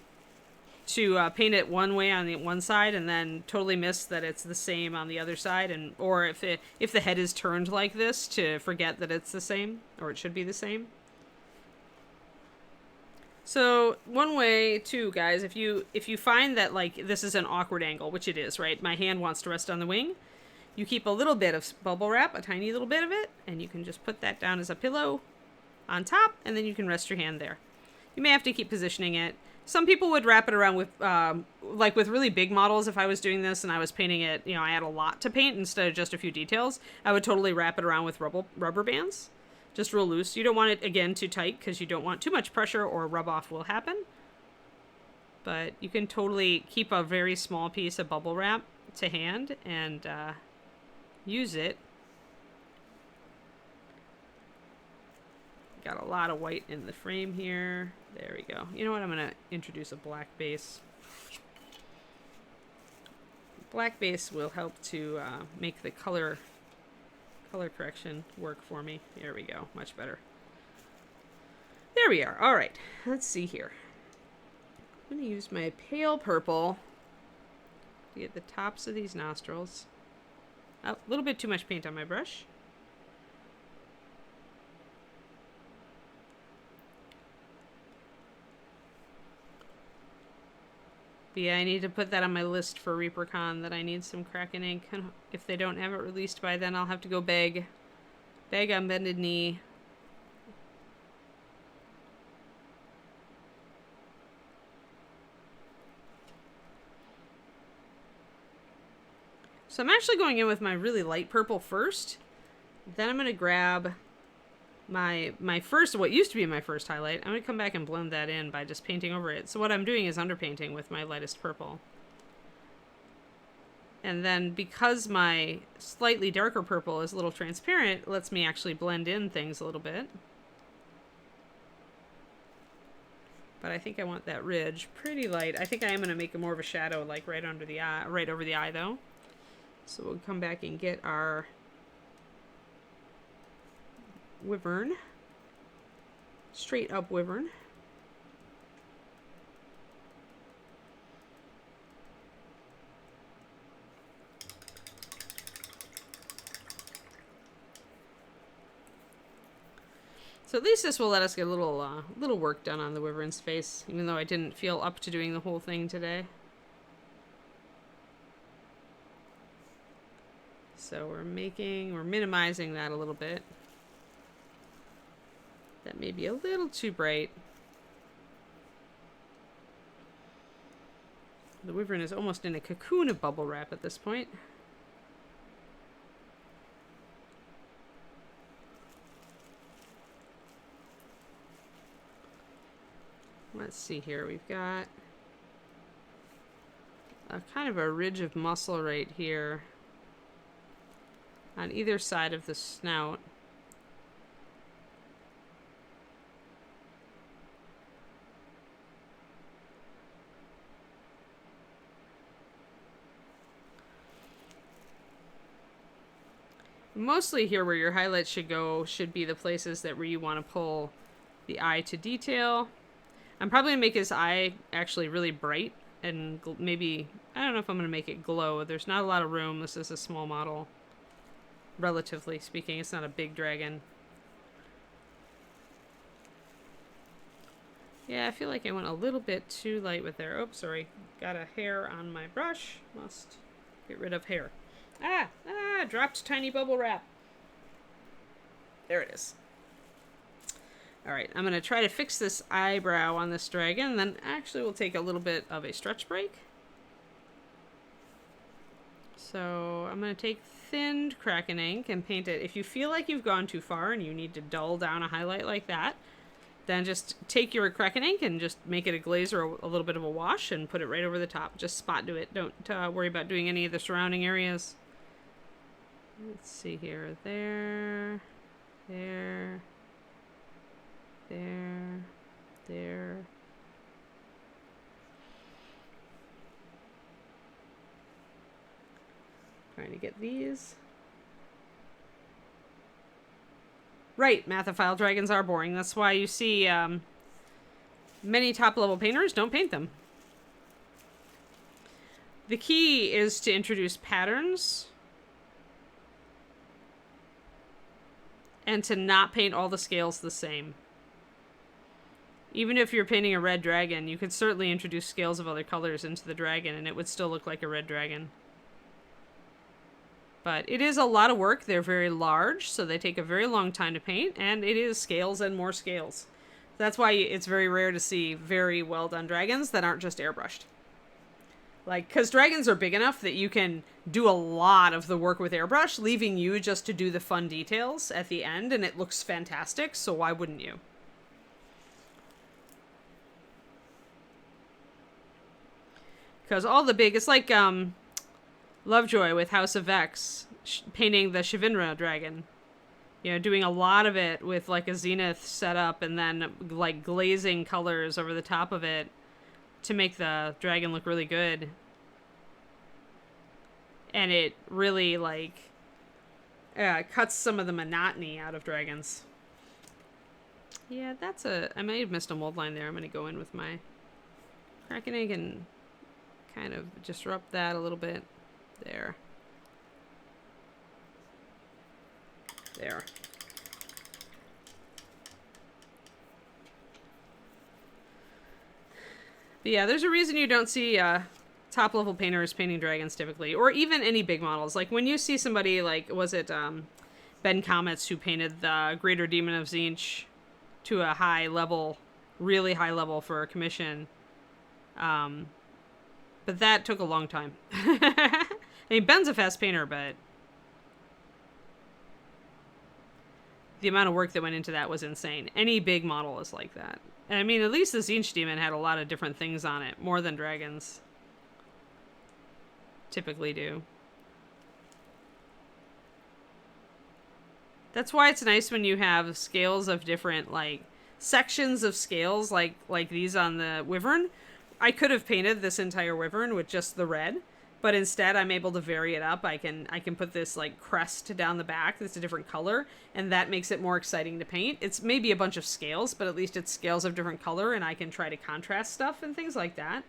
to paint it one way on the one side and then totally miss that it's the same on the other side, and or if the head is turned like this, to forget that it's the same, or it should be the same. So one way too, guys, if you find that, like, this is an awkward angle, which it is, right? My hand wants to rest on the wing. You keep a little bit of bubble wrap, a tiny little bit of it, and you can just put that down as a pillow on top, and then you can rest your hand there. You may have to keep positioning it. Some people would wrap it around with, like with really big models. If I was doing this and I was painting it, you know, I had a lot to paint instead of just a few details, I would totally wrap it around with rubber bands, just real loose. You don't want it, again, too tight because you don't want too much pressure or rub off will happen. But you can totally keep a very small piece of bubble wrap to hand and use it. Got a lot of white in the frame here. There we go. You know what? I'm going to introduce a black base. Black base will help to make the color correction work for me. There we go. Much better. There we are. All right. Let's see here. I'm going to use my pale purple to get the tops of these nostrils. Oh, a little bit too much paint on my brush. But yeah, I need to put that on my list for ReaperCon, that I need some Kraken ink. If they don't have it released by then, I'll have to go beg. Beg on bended knee. So I'm actually going in with my really light purple first. Then I'm going to grab my first, what used to be my first highlight. I'm going to come back and blend that in by just painting over it. So what I'm doing is underpainting with my lightest purple. And then because my slightly darker purple is a little transparent, it lets me actually blend in things a little bit. But I think I want that ridge pretty light. I think I am going to make it more of a shadow, like right under the eye, right over the eye though. So we'll come back and get our Wyvern. Straight up Wyvern. So at least this will let us get a little work done on the Wyvern's face, even though I didn't feel up to doing the whole thing today. So we're minimizing that a little bit. That may be a little too bright. The Wyvern is almost in a cocoon of bubble wrap at this point. Let's see here. We've got a kind of a ridge of muscle right here on either side of the snout. Mostly here where your highlights should go should be the places that where you want to pull the eye to detail. I'm probably going to make his eye actually really bright and maybe, I don't know if I'm going to make it glow. There's not a lot of room. This is a small model. Relatively speaking, it's not a big dragon. Yeah, I feel like I went a little bit too light with there. Oops, sorry. Got a hair on my brush. Must get rid of hair. Dropped tiny bubble wrap. There it is. Alright, I'm going to try to fix this eyebrow on this dragon, and then actually we'll take a little bit of a stretch break. So I'm going to take thinned Kraken ink and paint it. If you feel like you've gone too far and you need to dull down a highlight like that, then just take your Kraken ink and just make it a glaze or a little bit of a wash and put it right over the top. Just spot do it. Don't worry about doing any of the surrounding areas. Let's see here. There. Trying to get these. Right, Mathophile dragons are boring. That's why you see many top-level painters don't paint them. The key is to introduce patterns and to not paint all the scales the same. Even if you're painting a red dragon, you could certainly introduce scales of other colors into the dragon and it would still look like a red dragon. But it is a lot of work. They're very large, so they take a very long time to paint, and it is scales and more scales. That's why it's very rare to see very well done dragons that aren't just airbrushed. Like, because dragons are big enough that you can do a lot of the work with airbrush, leaving you just to do the fun details at the end, and it looks fantastic, so why wouldn't you? Because all the big, it's like Lovejoy with House of Vex painting the Shivinra dragon. You know, doing a lot of it with like a zenith setup and then like glazing colors over the top of it to make the dragon look really good. And it really like cuts some of the monotony out of dragons. Yeah, I may have missed a mold line there. I'm going to go in with my Kraken ink and kind of disrupt that a little bit. There. But yeah, there's a reason you don't see top level painters painting dragons typically, or even any big models. Like when you see somebody like, was it Ben Comets who painted the Greater Demon of Tzeentch to a high level, really high level for a commission. But that took a long time. I mean, Ben's a fast painter, but the amount of work that went into that was insane. Any big model is like that. And I mean, at least the Tzeentch Demon had a lot of different things on it, more than dragons typically do. That's why it's nice when you have scales of different, like, sections of scales, like these on the Wyvern. I could have painted this entire Wyvern with just the red, but instead I'm able to vary it up. I can put this like crest down the back that's a different color, and that makes it more exciting to paint. It's maybe a bunch of scales, but at least it's scales of different color, and I can try to contrast stuff and things like that.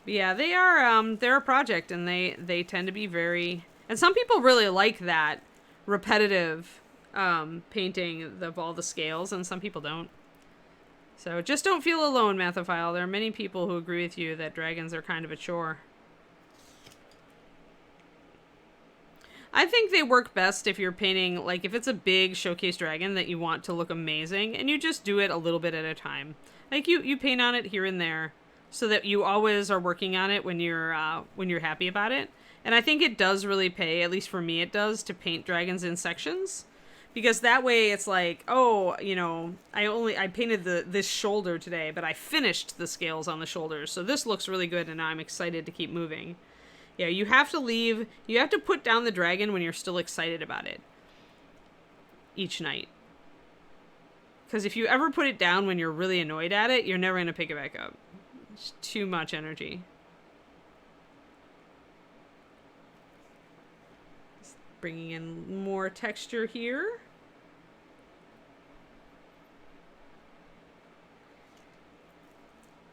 Yeah, they are they're a project, and they tend to be very, and some people really like that repetitive painting of all the scales, and some people don't. So just don't feel alone, Mathophile. There are many people who agree with you that dragons are kind of a chore. I think they work best if you're painting, like, if it's a big showcase dragon that you want to look amazing, and you just do it a little bit at a time. Like, you paint on it here and there, so that you always are working on it when you're happy about it. And I think it does really pay, at least for me it does, to paint dragons in sections. Because that way it's like, oh, you know, I painted this shoulder today, but I finished the scales on the shoulders, so this looks really good, and now I'm excited to keep moving. Yeah, you have to put down the dragon when you're still excited about it each night. Because if you ever put it down when you're really annoyed at it, you're never going to pick it back up. It's too much energy. Just bringing in more texture here.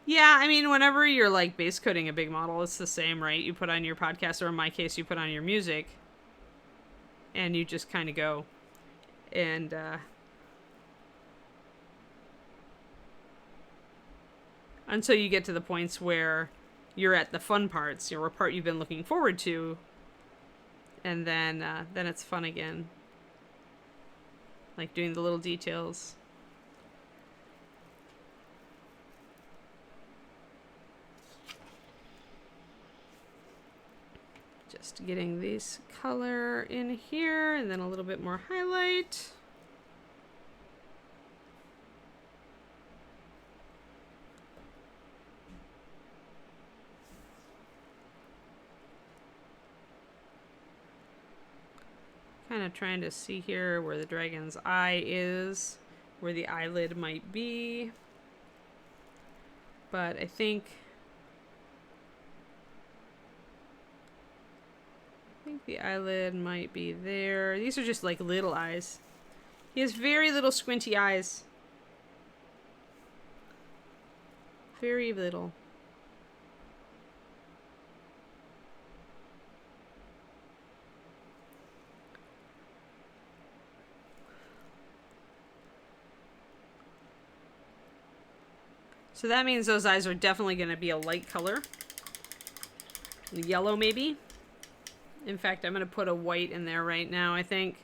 Yeah, I mean, whenever you're like base coating a big model, it's the same, right? You put on your podcast, or in my case, you put on your music, and you just kind of go. And until you get to the points where you're at the fun parts, you know, a part you've been looking forward to, and then it's fun again. Like doing the little details. Just getting this color in here, and then a little bit more highlight. Kind of trying to see here where the dragon's eye is, where the eyelid might be. But I think the eyelid might be there. These are just like little eyes. He has very little squinty eyes. Very little. So that means those eyes are definitely going to be a light color. Yellow maybe. In fact, I'm going to put a white in there right now, I think.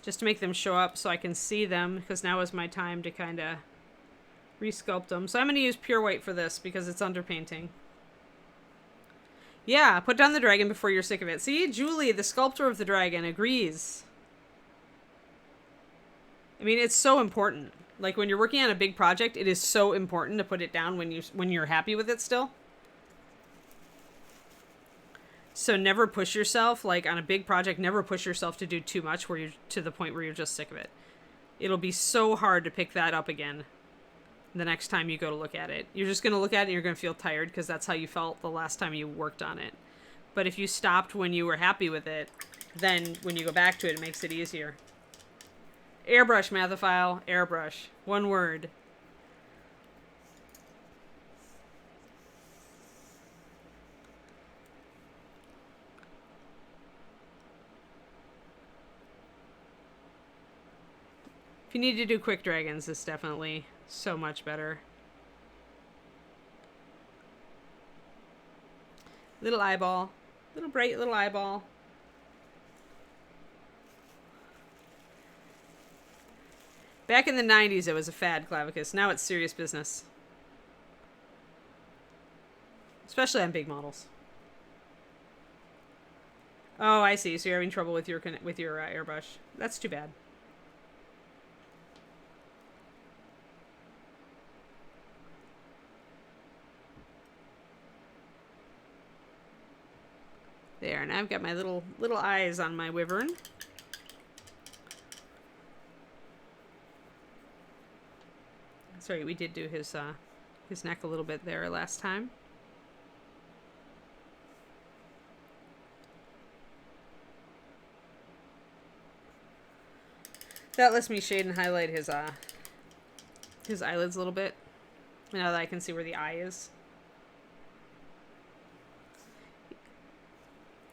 Just to make them show up so I can see them, because now is my time to kind of resculpt them. So I'm going to use pure white for this because it's underpainting. Yeah, put down the dragon before you're sick of it. See, Julie, the sculptor of the dragon, agrees. I mean, it's so important. Like, when you're working on a big project, it is so important to put it down when you're happy with it still. So never push yourself, like on a big project, never push yourself to do too much where you're to the point where you're just sick of it. It'll be so hard to pick that up again the next time you go to look at it. You're just going to look at it and you're going to feel tired because that's how you felt the last time you worked on it. But if you stopped when you were happy with it, then when you go back to it, it makes it easier. Airbrush, Mathophile. Airbrush. One word. If you need to do quick dragons, it's definitely so much better. Little eyeball. Little bright little eyeball. Back in the 90s, it was a fad, Clavicus. Now it's serious business. Especially on big models. Oh, I see. So you're having trouble with your airbrush. That's too bad. There, now I've got my little eyes on my wyvern. Sorry, we did do his neck a little bit there last time. That lets me shade and highlight his eyelids a little bit. Now that I can see where the eye is.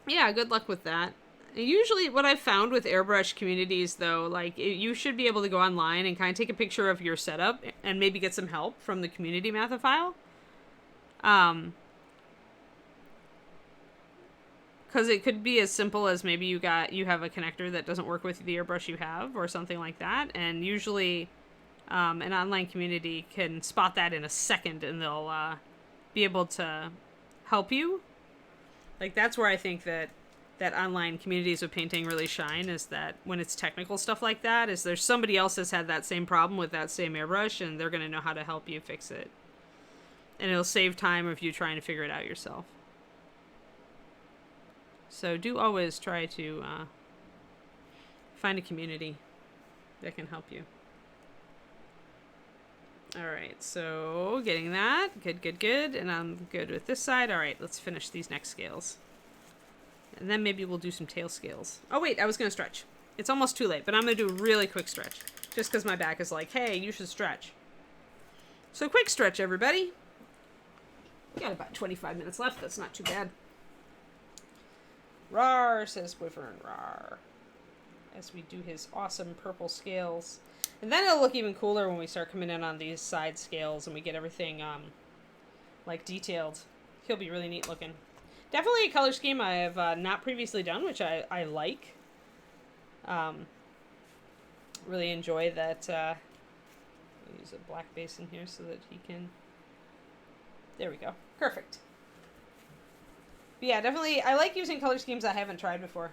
Yeah, good luck with that. Usually, what I've found with airbrush communities, though, like you should be able to go online and kind of take a picture of your setup and maybe get some help from the community mathophile. Because it could be as simple as maybe you have a connector that doesn't work with the airbrush you have, or something like that. And usually, an online community can spot that in a second, and they'll be able to help you. Like, that's where I think that online communities of painting really shine, is that when it's technical stuff like that, is there's somebody else that's had that same problem with that same airbrush, and they're going to know how to help you fix it. And it'll save time of you trying to figure it out yourself. So do always try to find a community that can help you. Alright, so getting that. Good. And I'm good with this side. Alright, let's finish these next scales. And then maybe we'll do some tail scales. Oh wait, I was going to stretch. It's almost too late, but I'm going to do a really quick stretch. Just because my back is like, hey, you should stretch. So quick stretch, everybody. We got about 25 minutes left. That's not too bad. Rawr, says Wyvern, rawr. As we do his awesome purple scales. And then it'll look even cooler when we start coming in on these side scales and we get everything, like, detailed. He'll be really neat looking. Definitely a color scheme I have not previously done, which I like. Really enjoy that. I'll use a black base in here so that he can... There we go. Perfect. But yeah, definitely, I like using color schemes I haven't tried before.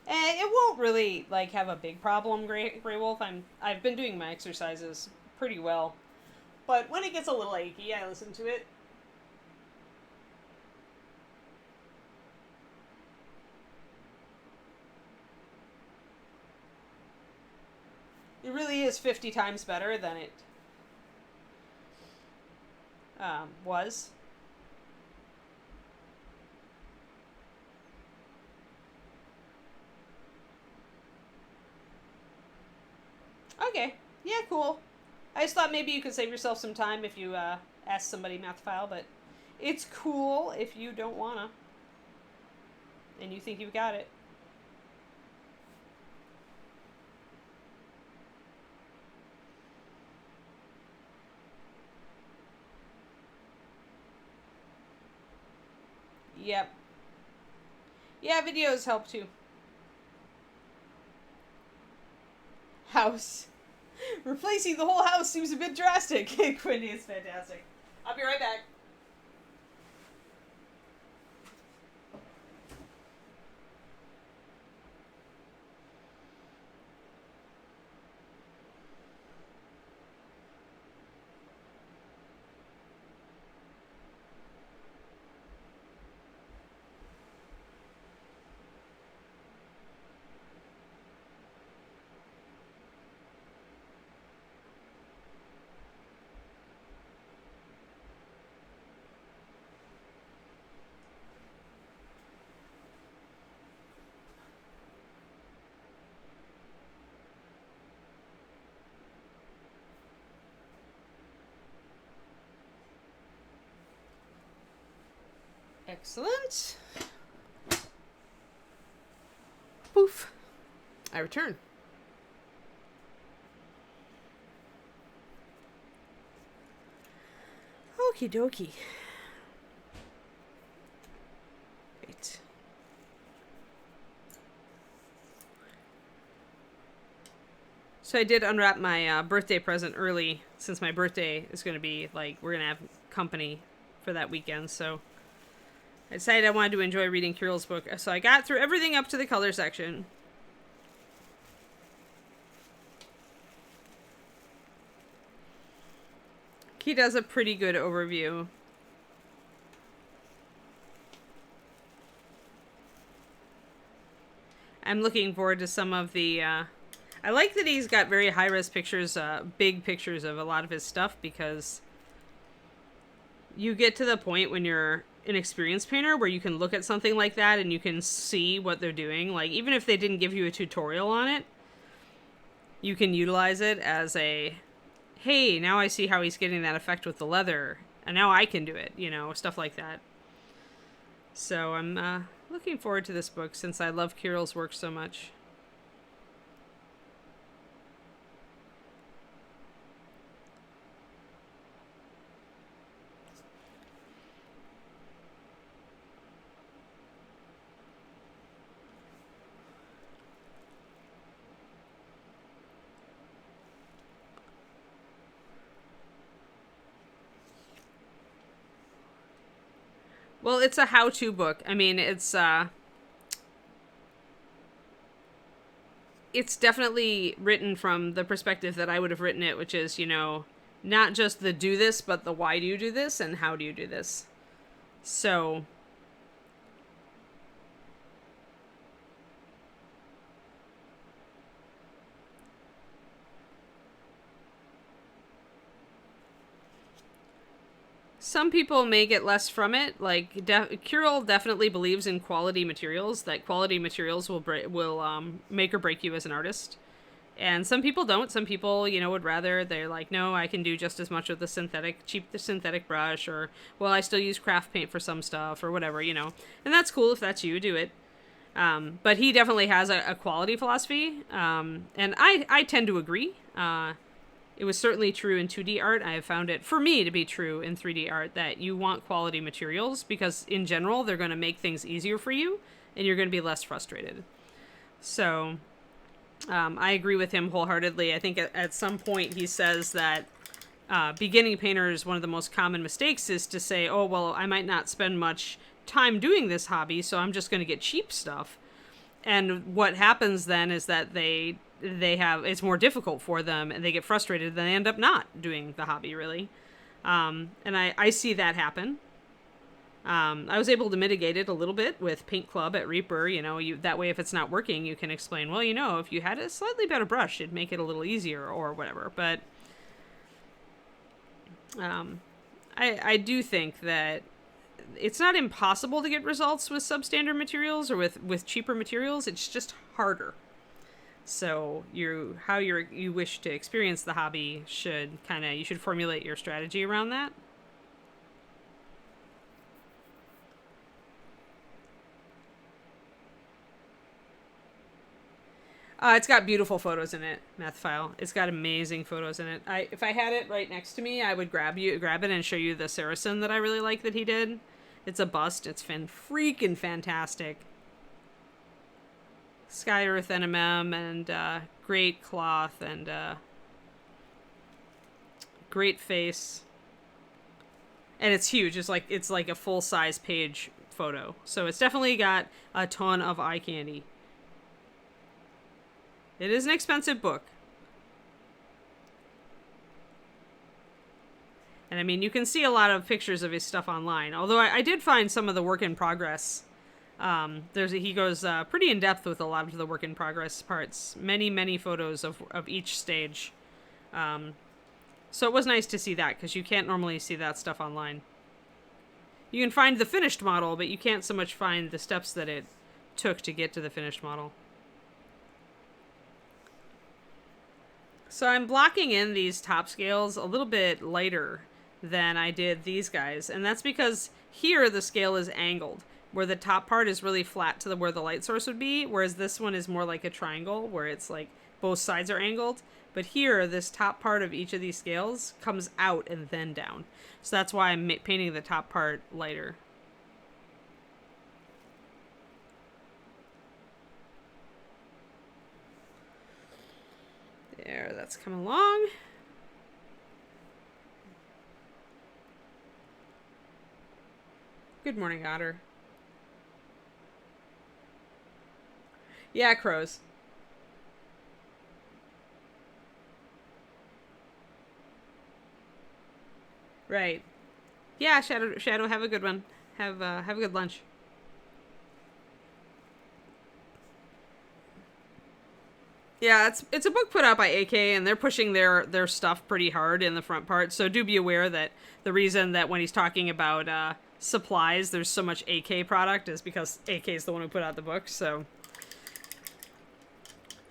And it won't really, like, have a big problem, Grey Wolf. I've been doing my exercises pretty well. But when it gets a little achy, I listen to it. It really is 50 times better than it was. Okay. Yeah, cool. I just thought maybe you could save yourself some time if you ask somebody mathophile, but it's cool if you don't wanna. And you think you've got it. Yep. Yeah, videos help too. House. Replacing the whole house seems a bit drastic. Quindy is fantastic. I'll be right back. Excellent. Poof. I return. Okie dokie. Wait. So I did unwrap my birthday present early, since my birthday is going to be, like, we're going to have company for that weekend, so I decided I wanted to enjoy reading Kirill's book. So I got through everything up to the color section. He does a pretty good overview. I'm looking forward to some of the... I like that he's got very high-res pictures, big pictures of a lot of his stuff, because you get to the point when you're an experienced painter where you can look at something like that and you can see what they're doing. Like, even if they didn't give you a tutorial on it, you can utilize it as a, hey, now I see how he's getting that effect with the leather, and now I can do it, you know, stuff like that. So I'm looking forward to this book since I love Kirill's work so much. Well, it's a how-to book. I mean, it's definitely written from the perspective that I would have written it, which is, not just the do this, but the why do you do this and how do you do this. So some people may get less from it. Like Kirill definitely believes in quality materials. That quality materials will make or break you as an artist. And some people don't. Some people, would rather, they're like, no, I can do just as much with the cheap synthetic brush, or, well, I still use craft paint for some stuff, or whatever, And that's cool if that's you, do it. But he definitely has a quality philosophy. And I tend to agree. It was certainly true in 2D art. I have found it, for me, to be true in 3D art, that you want quality materials because, in general, they're going to make things easier for you, and you're going to be less frustrated. So I agree with him wholeheartedly. I think at some point he says that beginning painters, one of the most common mistakes is to say, oh, well, I might not spend much time doing this hobby, so I'm just going to get cheap stuff. And what happens then is that they have, it's more difficult for them and they get frustrated and they end up not doing the hobby, really. And I see that happen. I was able to mitigate it a little bit with Paint Club at Reaper. That way if it's not working, you can explain, well, if you had a slightly better brush, it'd make it a little easier or whatever. But I do think that it's not impossible to get results with substandard materials or with cheaper materials. It's just harder. So you wish to experience the hobby you should formulate your strategy around that. It's got beautiful photos in it, Methfile. It's got amazing photos in it. If I had it right next to me, I would grab it and show you the Saracen that I really like that he did. It's a bust. It's freaking fantastic. Sky Earth NMM and great cloth and great face. And it's huge. It's like a full-size page photo. So it's definitely got a ton of eye candy. It is an expensive book. And I mean, you can see a lot of pictures of his stuff online. Although I did find some of the work in progress. He goes pretty in depth with a lot of the work in progress parts. Many, many photos of each stage. So it was nice to see that because you can't normally see that stuff online. You can find the finished model, but you can't so much find the steps that it took to get to the finished model. So I'm blocking in these top scales a little bit lighter than I did these guys. And that's because here the scale is angled, where the top part is really flat to where the light source would be, whereas this one is more like a triangle, where it's like both sides are angled. But here, this top part of each of these scales comes out and then down. So that's why I'm painting the top part lighter. There, that's coming along. Good morning, Otter. Yeah, crows. Right. Yeah, Shadow, have a good one. Have a good lunch. Yeah, it's a book put out by AK, and they're pushing their stuff pretty hard in the front part. So do be aware that the reason that when he's talking about supplies, there's so much AK product is because AK is the one who put out the book. So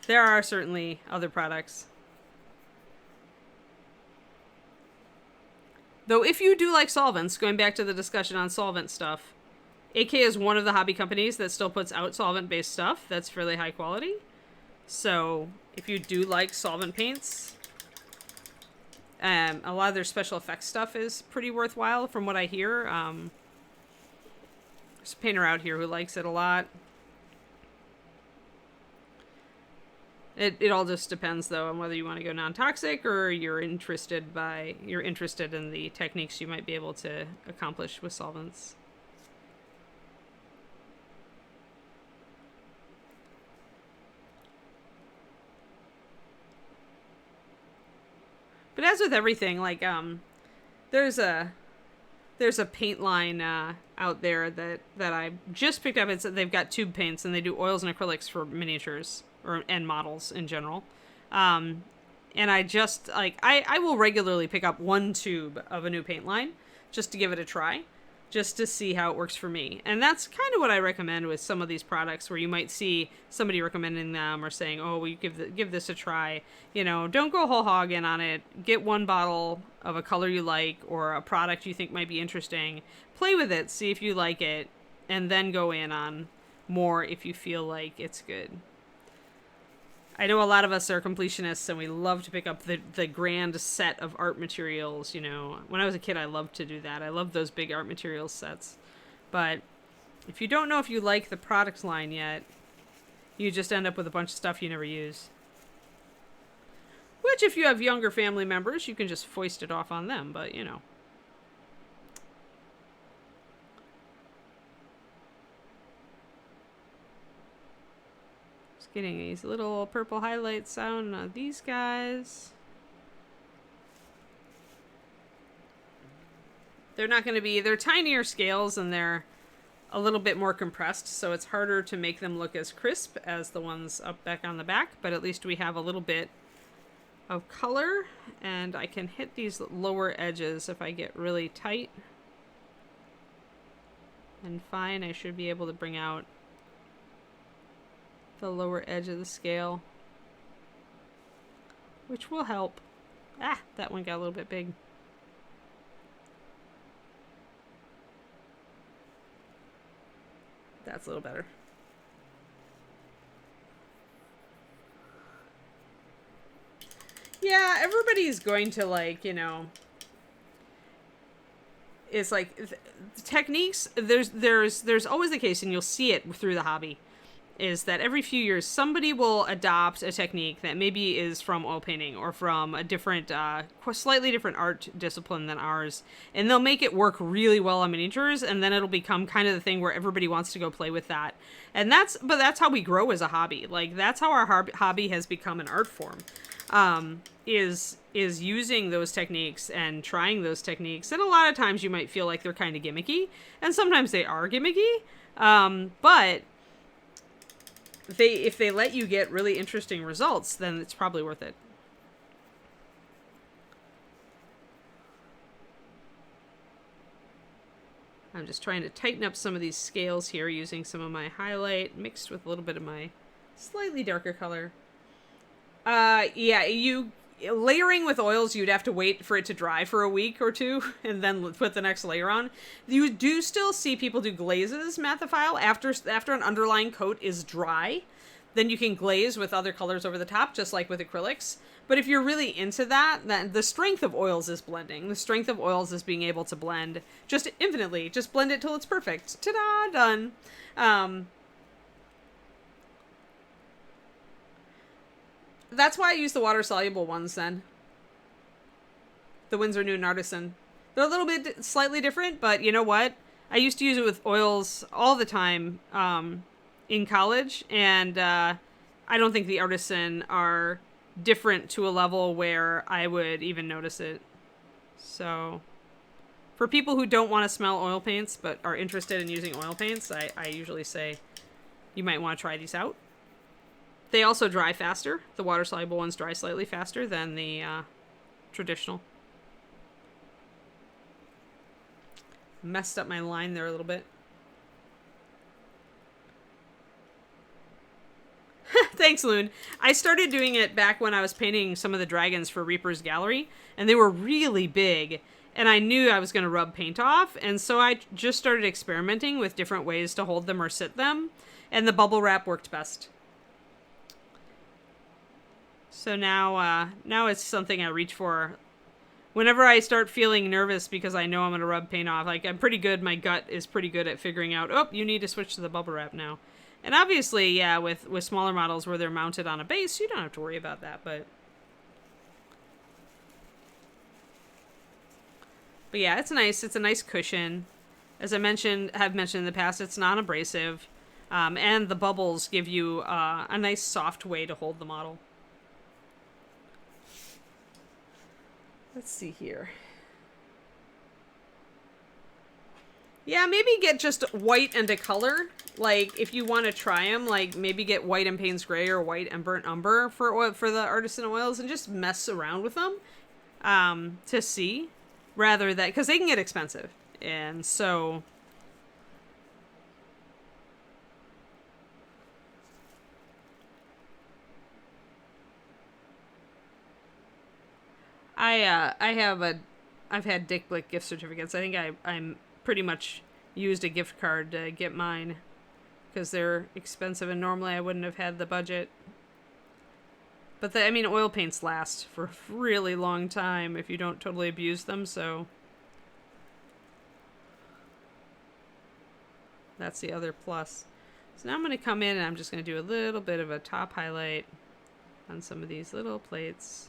there are certainly other products. Though if you do like solvents, going back to the discussion on solvent stuff, AK is one of the hobby companies that still puts out solvent-based stuff that's fairly high quality. So if you do like solvent paints, a lot of their special effects stuff is pretty worthwhile from what I hear. There's a painter out here who likes it a lot. It all just depends, though, on whether you want to go non-toxic or you're interested in the techniques you might be able to accomplish with solvents. But as with everything, like there's a paint line out there that I just picked up. They've got tube paints and they do oils and acrylics for miniatures and models in general. And I just I will regularly pick up one tube of a new paint line just to give it a try, just to see how it works for me. And that's kind of what I recommend with some of these products, where you might see somebody recommending them or saying, oh, well, you give this a try. You know, don't go whole hog in on it. Get one bottle of a color you like or a product you think might be interesting. Play with it, see if you like it, and then go in on more if you feel like it's good. I know a lot of us are completionists and we love to pick up the grand set of art materials, you know. When I was a kid, I loved to do that. I loved those big art materials sets. But if you don't know if you like the product line yet, you just end up with a bunch of stuff you never use. Which, if you have younger family members, you can just foist it off on them, but, you know. Getting these little purple highlights on these guys. They're not going to be, they're tinier scales and they're a little bit more compressed, so it's harder to make them look as crisp as the ones up back on the back, but at least we have a little bit of color, and I can hit these lower edges if I get really tight and fine. I should be able to bring out the lower edge of the scale, which will help. Ah, that one got a little bit big. That's a little better. Yeah, everybody's going to, like, you know, it's like techniques, there's always the case, and you'll see it through the hobby, is that every few years somebody will adopt a technique that maybe is from oil painting or from a different, slightly different art discipline than ours, and they'll make it work really well on miniatures, and then it'll become kind of the thing where everybody wants to go play with that. And that's how we grow as a hobby. Like, that's how our hobby has become an art form, is using those techniques and trying those techniques. And a lot of times you might feel like they're kind of gimmicky, and sometimes they are gimmicky, but if they let you get really interesting results, then it's probably worth it. I'm just trying to tighten up some of these scales here using some of my highlight mixed with a little bit of my slightly darker color. Yeah, layering with oils, you'd have to wait for it to dry for a week or two and then put the next layer on. You do still see people do glazes mathophile after an underlying coat is dry. Then you can glaze with other colors over the top, just like with acrylics. But if you're really into that, then the strength of oils is blending. The strength of oils is being able to blend just infinitely. Just blend it till it's perfect. Ta-da! Done. That's why I use the water-soluble ones, then. The Winsor Newton Artisan. They're a little bit slightly different, but you know what? I used to use it with oils all the time in college, and I don't think the Artisan are different to a level where I would even notice it. So, for people who don't want to smell oil paints, but are interested in using oil paints, I usually say you might want to try these out. They also dry faster. The water-soluble ones dry slightly faster than the traditional. Messed up my line there a little bit. Thanks, Loon. I started doing it back when I was painting some of the dragons for Reaper's Gallery, and they were really big. and I knew I was going to rub paint off, and so I just started experimenting with different ways to hold them or sit them, and the bubble wrap worked best. So now it's something I reach for whenever I start feeling nervous because I know I'm going to rub paint off. Like, I'm pretty good, my gut is pretty good at figuring out, oh, you need to switch to the bubble wrap now. And obviously, yeah, with smaller models where they're mounted on a base, you don't have to worry about that, but yeah, it's nice. It's a nice cushion. As I have mentioned in the past, it's non-abrasive, and the bubbles give you a nice soft way to hold the model. Let's see here. Yeah, maybe get just white and a color. Like, if you want to try them, like, maybe get white and Payne's Gray or white and Burnt Umber for the artisan oils and just mess around with them to see. Rather than, because they can get expensive. And so I've had Dick Blick gift certificates. I think I'm pretty much used a gift card to get mine because they're expensive and normally I wouldn't have had the budget. But I mean, oil paints last for a really long time if you don't totally abuse them, so that's the other plus. So now I'm going to come in and I'm just going to do a little bit of a top highlight on some of these little plates.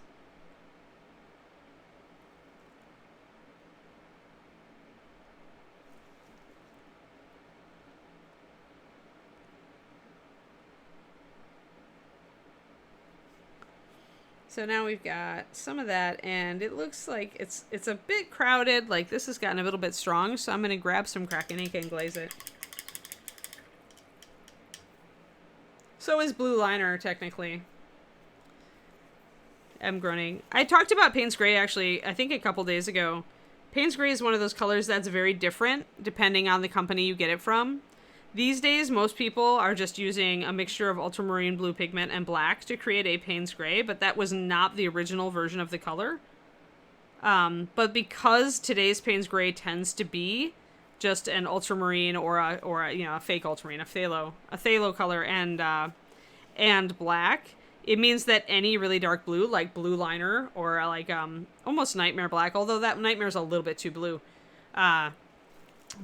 So now we've got some of that, and it looks like it's a bit crowded. Like, this has gotten a little bit strong, so I'm going to grab some Kraken ink and glaze it. So is blue liner, technically. I'm groaning. I talked about Payne's Gray, actually, I think a couple days ago. Payne's Gray is one of those colors that's very different, depending on the company you get it from. These days, most people are just using a mixture of ultramarine blue pigment and black to create a Payne's Gray, but that was not the original version of the color. But because today's Payne's Gray tends to be just an ultramarine or a fake ultramarine, a phthalo color and black, it means that any really dark blue, like blue liner or like almost nightmare black, although that nightmare's a little bit too blue.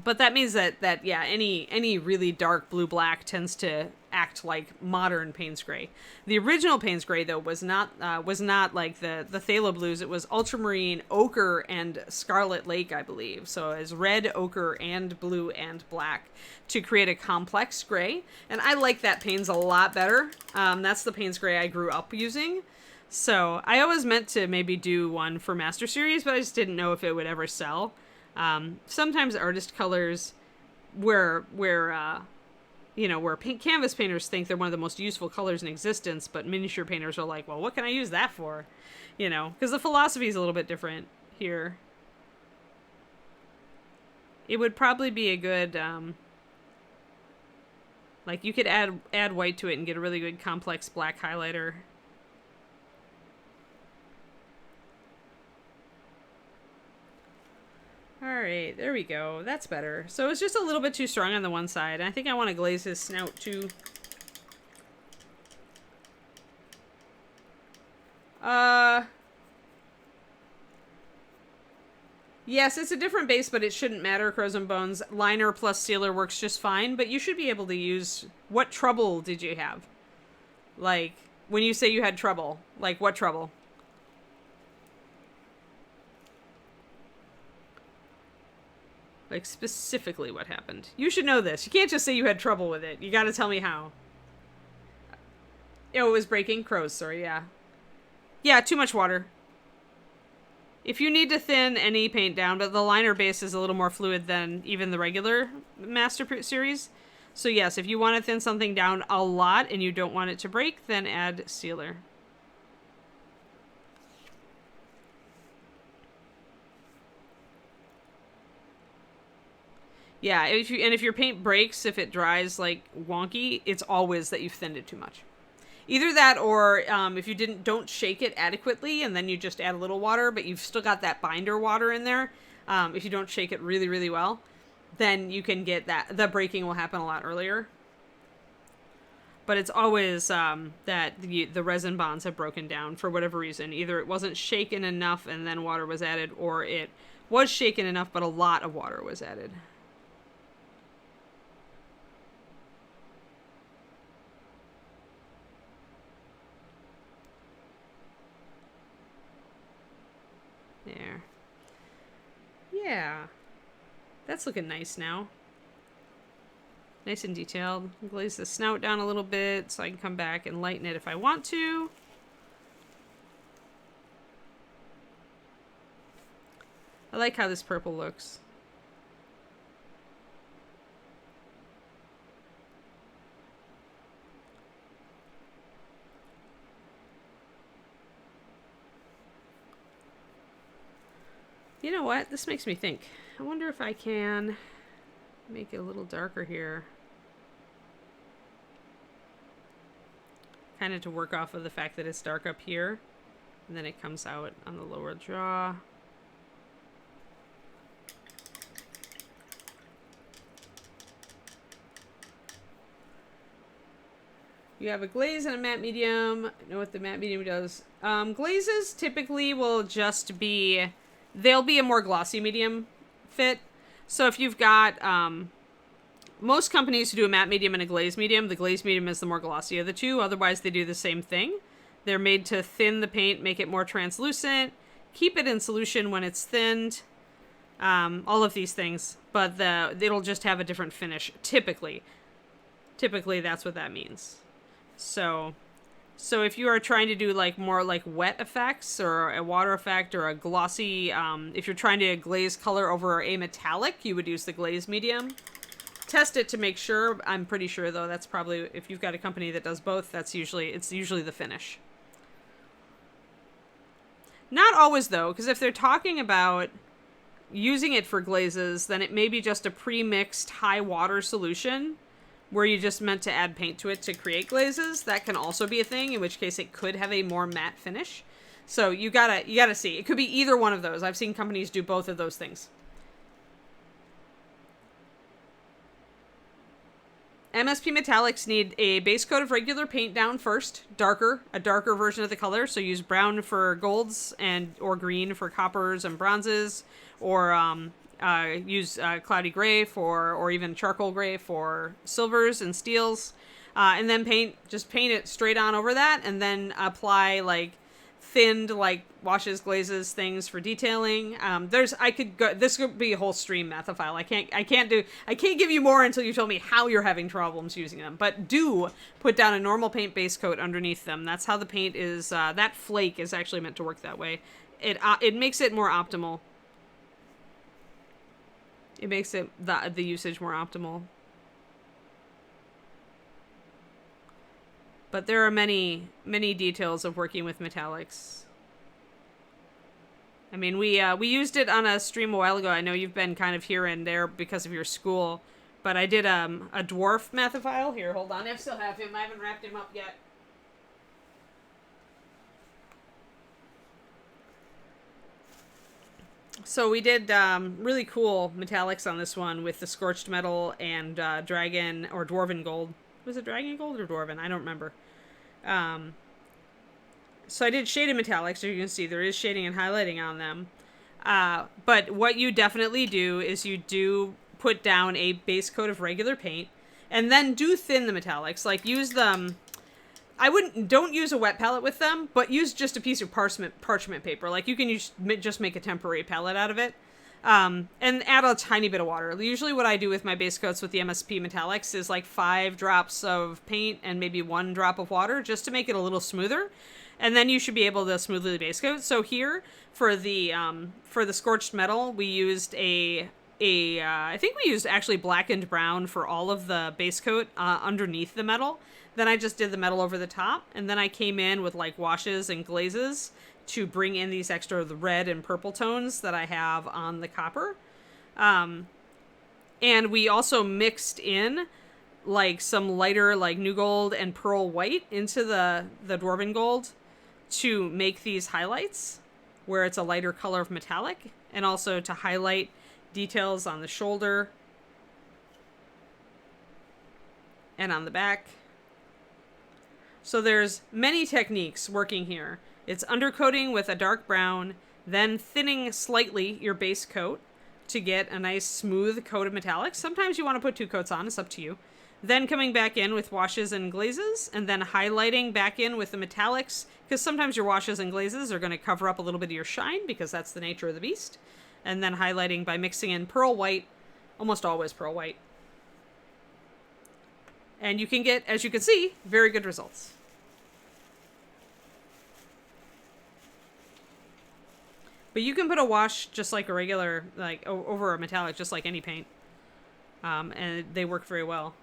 But that means that yeah, any really dark blue-black tends to act like modern Payne's Gray. The original Payne's Gray, though, was not like the phthalo blues. It was ultramarine, ochre, and scarlet lake, I believe. So it's red, ochre, and blue and black to create a complex gray. And I like that Payne's a lot better. That's the Payne's Gray I grew up using. So I always meant to maybe do one for Master Series, but I just didn't know if it would ever sell. Sometimes artist colors where canvas painters think they're one of the most useful colors in existence, but miniature painters are like, well, what can I use that for? Because the philosophy is a little bit different here. It would probably be a good, like, you could add white to it and get a really good complex black highlighter. Alright, there we go. That's better. So it's just a little bit too strong on the one side. I think I want to glaze his snout too. Yes, it's a different base, but it shouldn't matter, Crows and Bones. Liner plus sealer works just fine, but you should be able to use... What trouble did you have? Like, when you say you had trouble, like, what trouble? Like, specifically what happened. You should know this. You can't just say you had trouble with it. You gotta tell me how. Oh, it was breaking? Crows, sorry, yeah. Yeah, too much water. If you need to thin any paint down, but the liner base is a little more fluid than even the regular Master Series. So yes, if you want to thin something down a lot and you don't want it to break, then add sealer. Yeah, if your paint breaks, if it dries like wonky, it's always that you've thinned it too much. Either that, or if you don't shake it adequately, and then you just add a little water, but you've still got that binder water in there, if you don't shake it really, really well, then you can get that. The breaking will happen a lot earlier. But it's always that the resin bonds have broken down for whatever reason. Either it wasn't shaken enough and then water was added, or it was shaken enough but a lot of water was added. There. Yeah. That's looking nice now. Nice and detailed. Glaze the snout down a little bit so I can come back and lighten it if I want to. I like how this purple looks. You know what? This makes me think. I wonder if I can make it a little darker here. Kind of to work off of the fact that it's dark up here. And then it comes out on the lower jaw. You have a glaze and a matte medium. I know what the matte medium does. Glazes typically will just be... They'll be a more glossy medium fit. So if you've got... most companies who do a matte medium and a glaze medium, the glaze medium is the more glossy of the two. Otherwise, they do the same thing. They're made to thin the paint, make it more translucent, keep it in solution when it's thinned, all of these things. But it'll just have a different finish, typically. Typically, that's what that means. So if you are trying to do like more like wet effects or a water effect or a glossy, if you're trying to glaze color over a metallic, you would use the glaze medium. Test it to make sure. I'm pretty sure though that's probably, if you've got a company that does both, it's usually the finish. Not always though, because if they're talking about using it for glazes, then it may be just a pre-mixed high water solution where you just meant to add paint to it to create glazes. That can also be a thing, in which case it could have a more matte finish. So you gotta see. It could be either one of those. I've seen companies do both of those things. MSP metallics need a base coat of regular paint down first, a darker version of the color. So use brown for golds or green for coppers and bronzes, or use cloudy gray or even charcoal gray for silvers and steels, and then paint it straight on over that, and then apply like thinned like washes, glazes, things for detailing. This could be a whole stream Mathophile. I can't give you more until you tell me how you're having problems using them. But do put down a normal paint base coat underneath them. That's how the paint is. That flake is actually meant to work that way. It makes it more optimal. It makes it the usage more optimal. But there are many, many details of working with metallics. I mean, we used it on a stream a while ago. I know you've been kind of here and there because of your school. But I did a dwarf Mathophile. Here, hold on. I still have him. I haven't wrapped him up yet. So we did really cool metallics on this one with the scorched metal and dragon or dwarven gold. Was it dragon gold or dwarven? I don't remember. So I did shaded metallics, so you can see there is shading and highlighting on them. But what you definitely do is you do put down a base coat of regular paint, and then do thin the metallics. Like use them. Don't use a wet palette with them, but use just a piece of parchment paper. Like you can just make a temporary palette out of it. And add a tiny bit of water. Usually what I do with my base coats with the MSP metallics is like 5 drops of paint and maybe 1 drop of water just to make it a little smoother. And then you should be able to smoothly base coat. So here for the scorched metal, we used I think we used actually blackened brown for all of the base coat underneath the metal. Then I just did the metal over the top, and then I came in with like washes and glazes to bring in these extra red and purple tones that I have on the copper. And we also mixed in like some lighter like new gold and pearl white into the dwarven gold to make these highlights. where it's a lighter color of metallic, and also to highlight details on the shoulder and on the back. So there's many techniques working here. It's undercoating with a dark brown, then thinning slightly your base coat to get a nice smooth coat of metallics. Sometimes you want to put 2 coats on, it's up to you. Then coming back in with washes and glazes, and then highlighting back in with the metallics, because sometimes your washes and glazes are going to cover up a little bit of your shine, because that's the nature of the beast. And then highlighting by mixing in pearl white, almost always pearl white. And you can get, as you can see, very good results. But you can put a wash just like a regular, like over a metallic, just like any paint. And they work very well.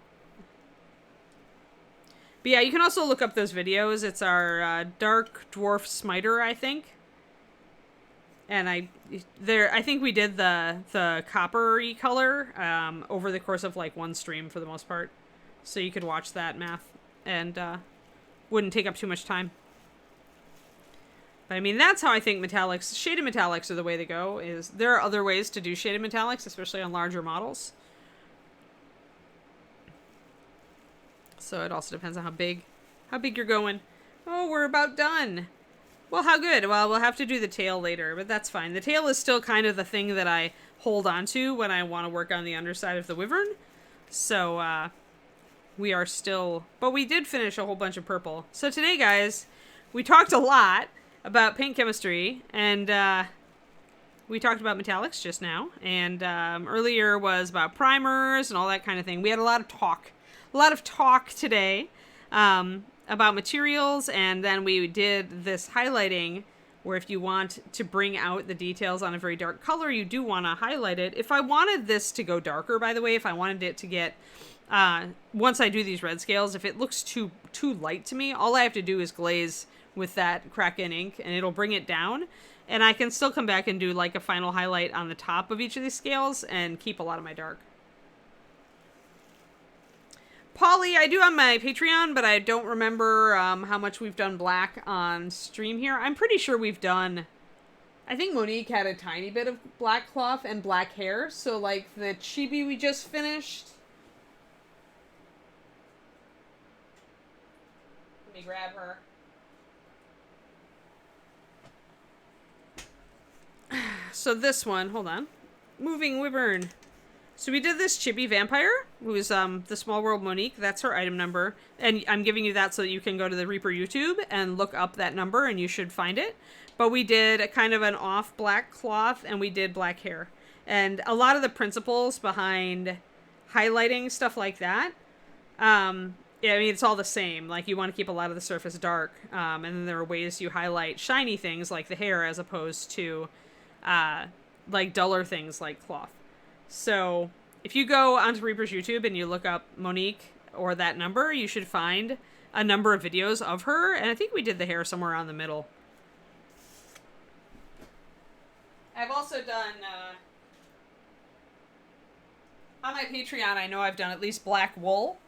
But yeah, you can also look up those videos. It's our Dark Dwarf Smiter, I think. And I think we did the coppery color over the course of like one stream for the most part. So you could watch that math and wouldn't take up too much time. But I mean, that's how I think metallics, shaded metallics are the way to go. Is there are other ways to do shaded metallics, especially on larger models. So it also depends on how big you're going. Oh, we're about done. Well, how good? Well, we'll have to do the tail later, but that's fine. The tail is still kind of the thing that I hold on to when I want to work on the underside of the Wyvern. So, we are still... But we did finish a whole bunch of purple. So today, guys, we talked a lot about paint chemistry, and we talked about metallics just now. And earlier was about primers and all that kind of thing. We had a lot of talk today about materials, and then we did this highlighting where if you want to bring out the details on a very dark color, you do want to highlight it. If I wanted this to go darker, by the way, if I wanted it to get, once I do these red scales, if it looks too light to me, all I have to do is glaze with that Kraken ink and it'll bring it down. And I can still come back and do like a final highlight on the top of each of these scales and keep a lot of my dark. Polly, I do on my Patreon, but I don't remember how much we've done black on stream here. I'm pretty sure we've done... I think Monique had a tiny bit of black cloth and black hair. So, like, the chibi we just finished... Let me grab her. So this one, hold on. Moving Wyvern. So we did this Chibi Vampire, who's the Small World Monique. That's her item number. And I'm giving you that so that you can go to the Reaper YouTube and look up that number and you should find it. But we did a kind of an off black cloth and we did black hair. And a lot of the principles behind highlighting stuff like that, yeah, I mean, it's all the same. Like, you want to keep a lot of the surface dark. And then there are ways you highlight shiny things like the hair as opposed to like duller things like cloth. So if you go onto Reaper's YouTube and you look up Monique or that number, you should find a number of videos of her. And I think we did the hair somewhere around the middle. I've also done, on my Patreon, I know I've done at least black wool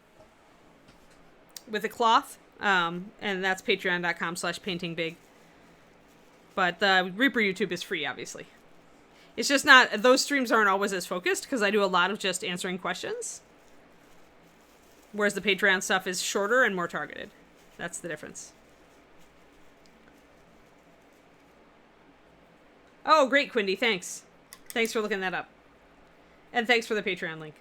with a cloth. And that's patreon.com/paintingbig. But the Reaper YouTube is free, obviously. It's just not, those streams aren't always as focused because I do a lot of just answering questions. Whereas the Patreon stuff is shorter and more targeted. That's the difference. Oh, great, Quindy, thanks. Thanks for looking that up. And thanks for the Patreon link.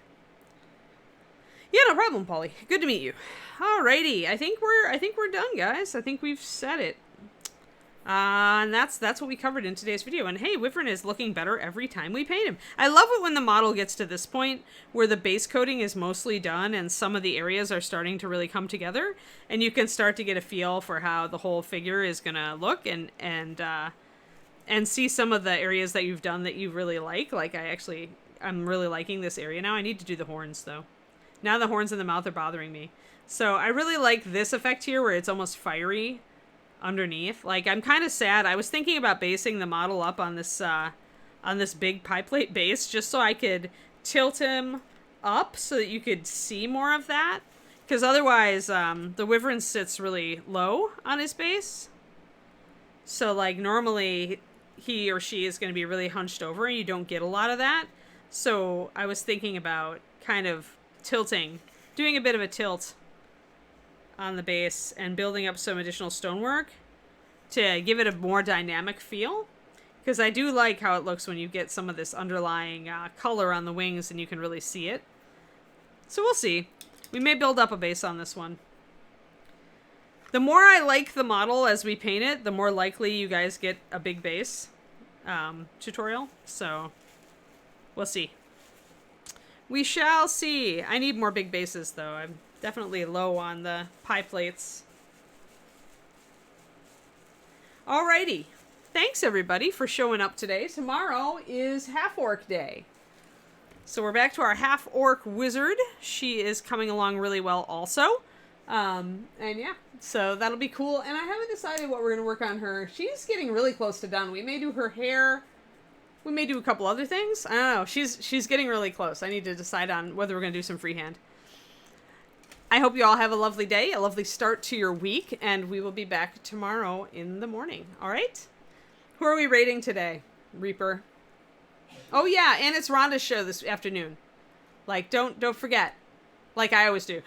Yeah, no problem, Polly. Good to meet you. Alrighty, I think we're done, guys. I think we've said it. And that's what we covered in today's video. And hey, Wyvern is looking better every time we paint him. I love it when the model gets to this point where the base coating is mostly done and some of the areas are starting to really come together, and you can start to get a feel for how the whole figure is gonna look and see some of the areas that you've done that you really like. Like, I'm really liking this area now. I need to do the horns though. Now the horns in the mouth are bothering me. So I really like this effect here where it's almost fiery underneath. Like, I'm kind of sad. I was thinking about basing the model up on this big pie plate base just so I could tilt him up so that you could see more of that. Because otherwise, the Wyvern sits really low on his base. So, like, normally he or she is going to be really hunched over and you don't get a lot of that. So I was thinking about kind of tilting, doing a bit of a tilt on the base and building up some additional stonework to give it a more dynamic feel. Because I do like how it looks when you get some of this underlying color on the wings and you can really see it. So we'll see. We may build up a base on this one. The more I like the model as we paint it, the more likely you guys get a big base tutorial. So we'll see. We shall see. I need more big bases though. I'm definitely low on the pie plates. Alrighty. Thanks everybody for showing up today. Tomorrow is half-orc day. So we're back to our half-orc wizard. She is coming along really well also. And yeah, so that'll be cool. And I haven't decided what we're going to work on her. She's getting really close to done. We may do her hair. We may do a couple other things. I don't know. She's getting really close. I need to decide on whether we're going to do some freehand. I hope you all have a lovely day, a lovely start to your week, and we will be back tomorrow in the morning. All right? Who are we rating today? Reaper. Oh yeah, and it's Rhonda's show this afternoon. Like, don't forget. Like I always do.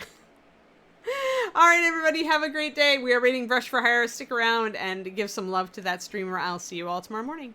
All right, everybody, have a great day. We are rating Brush for Hire. Stick around and give some love to that streamer. I'll see you all tomorrow morning.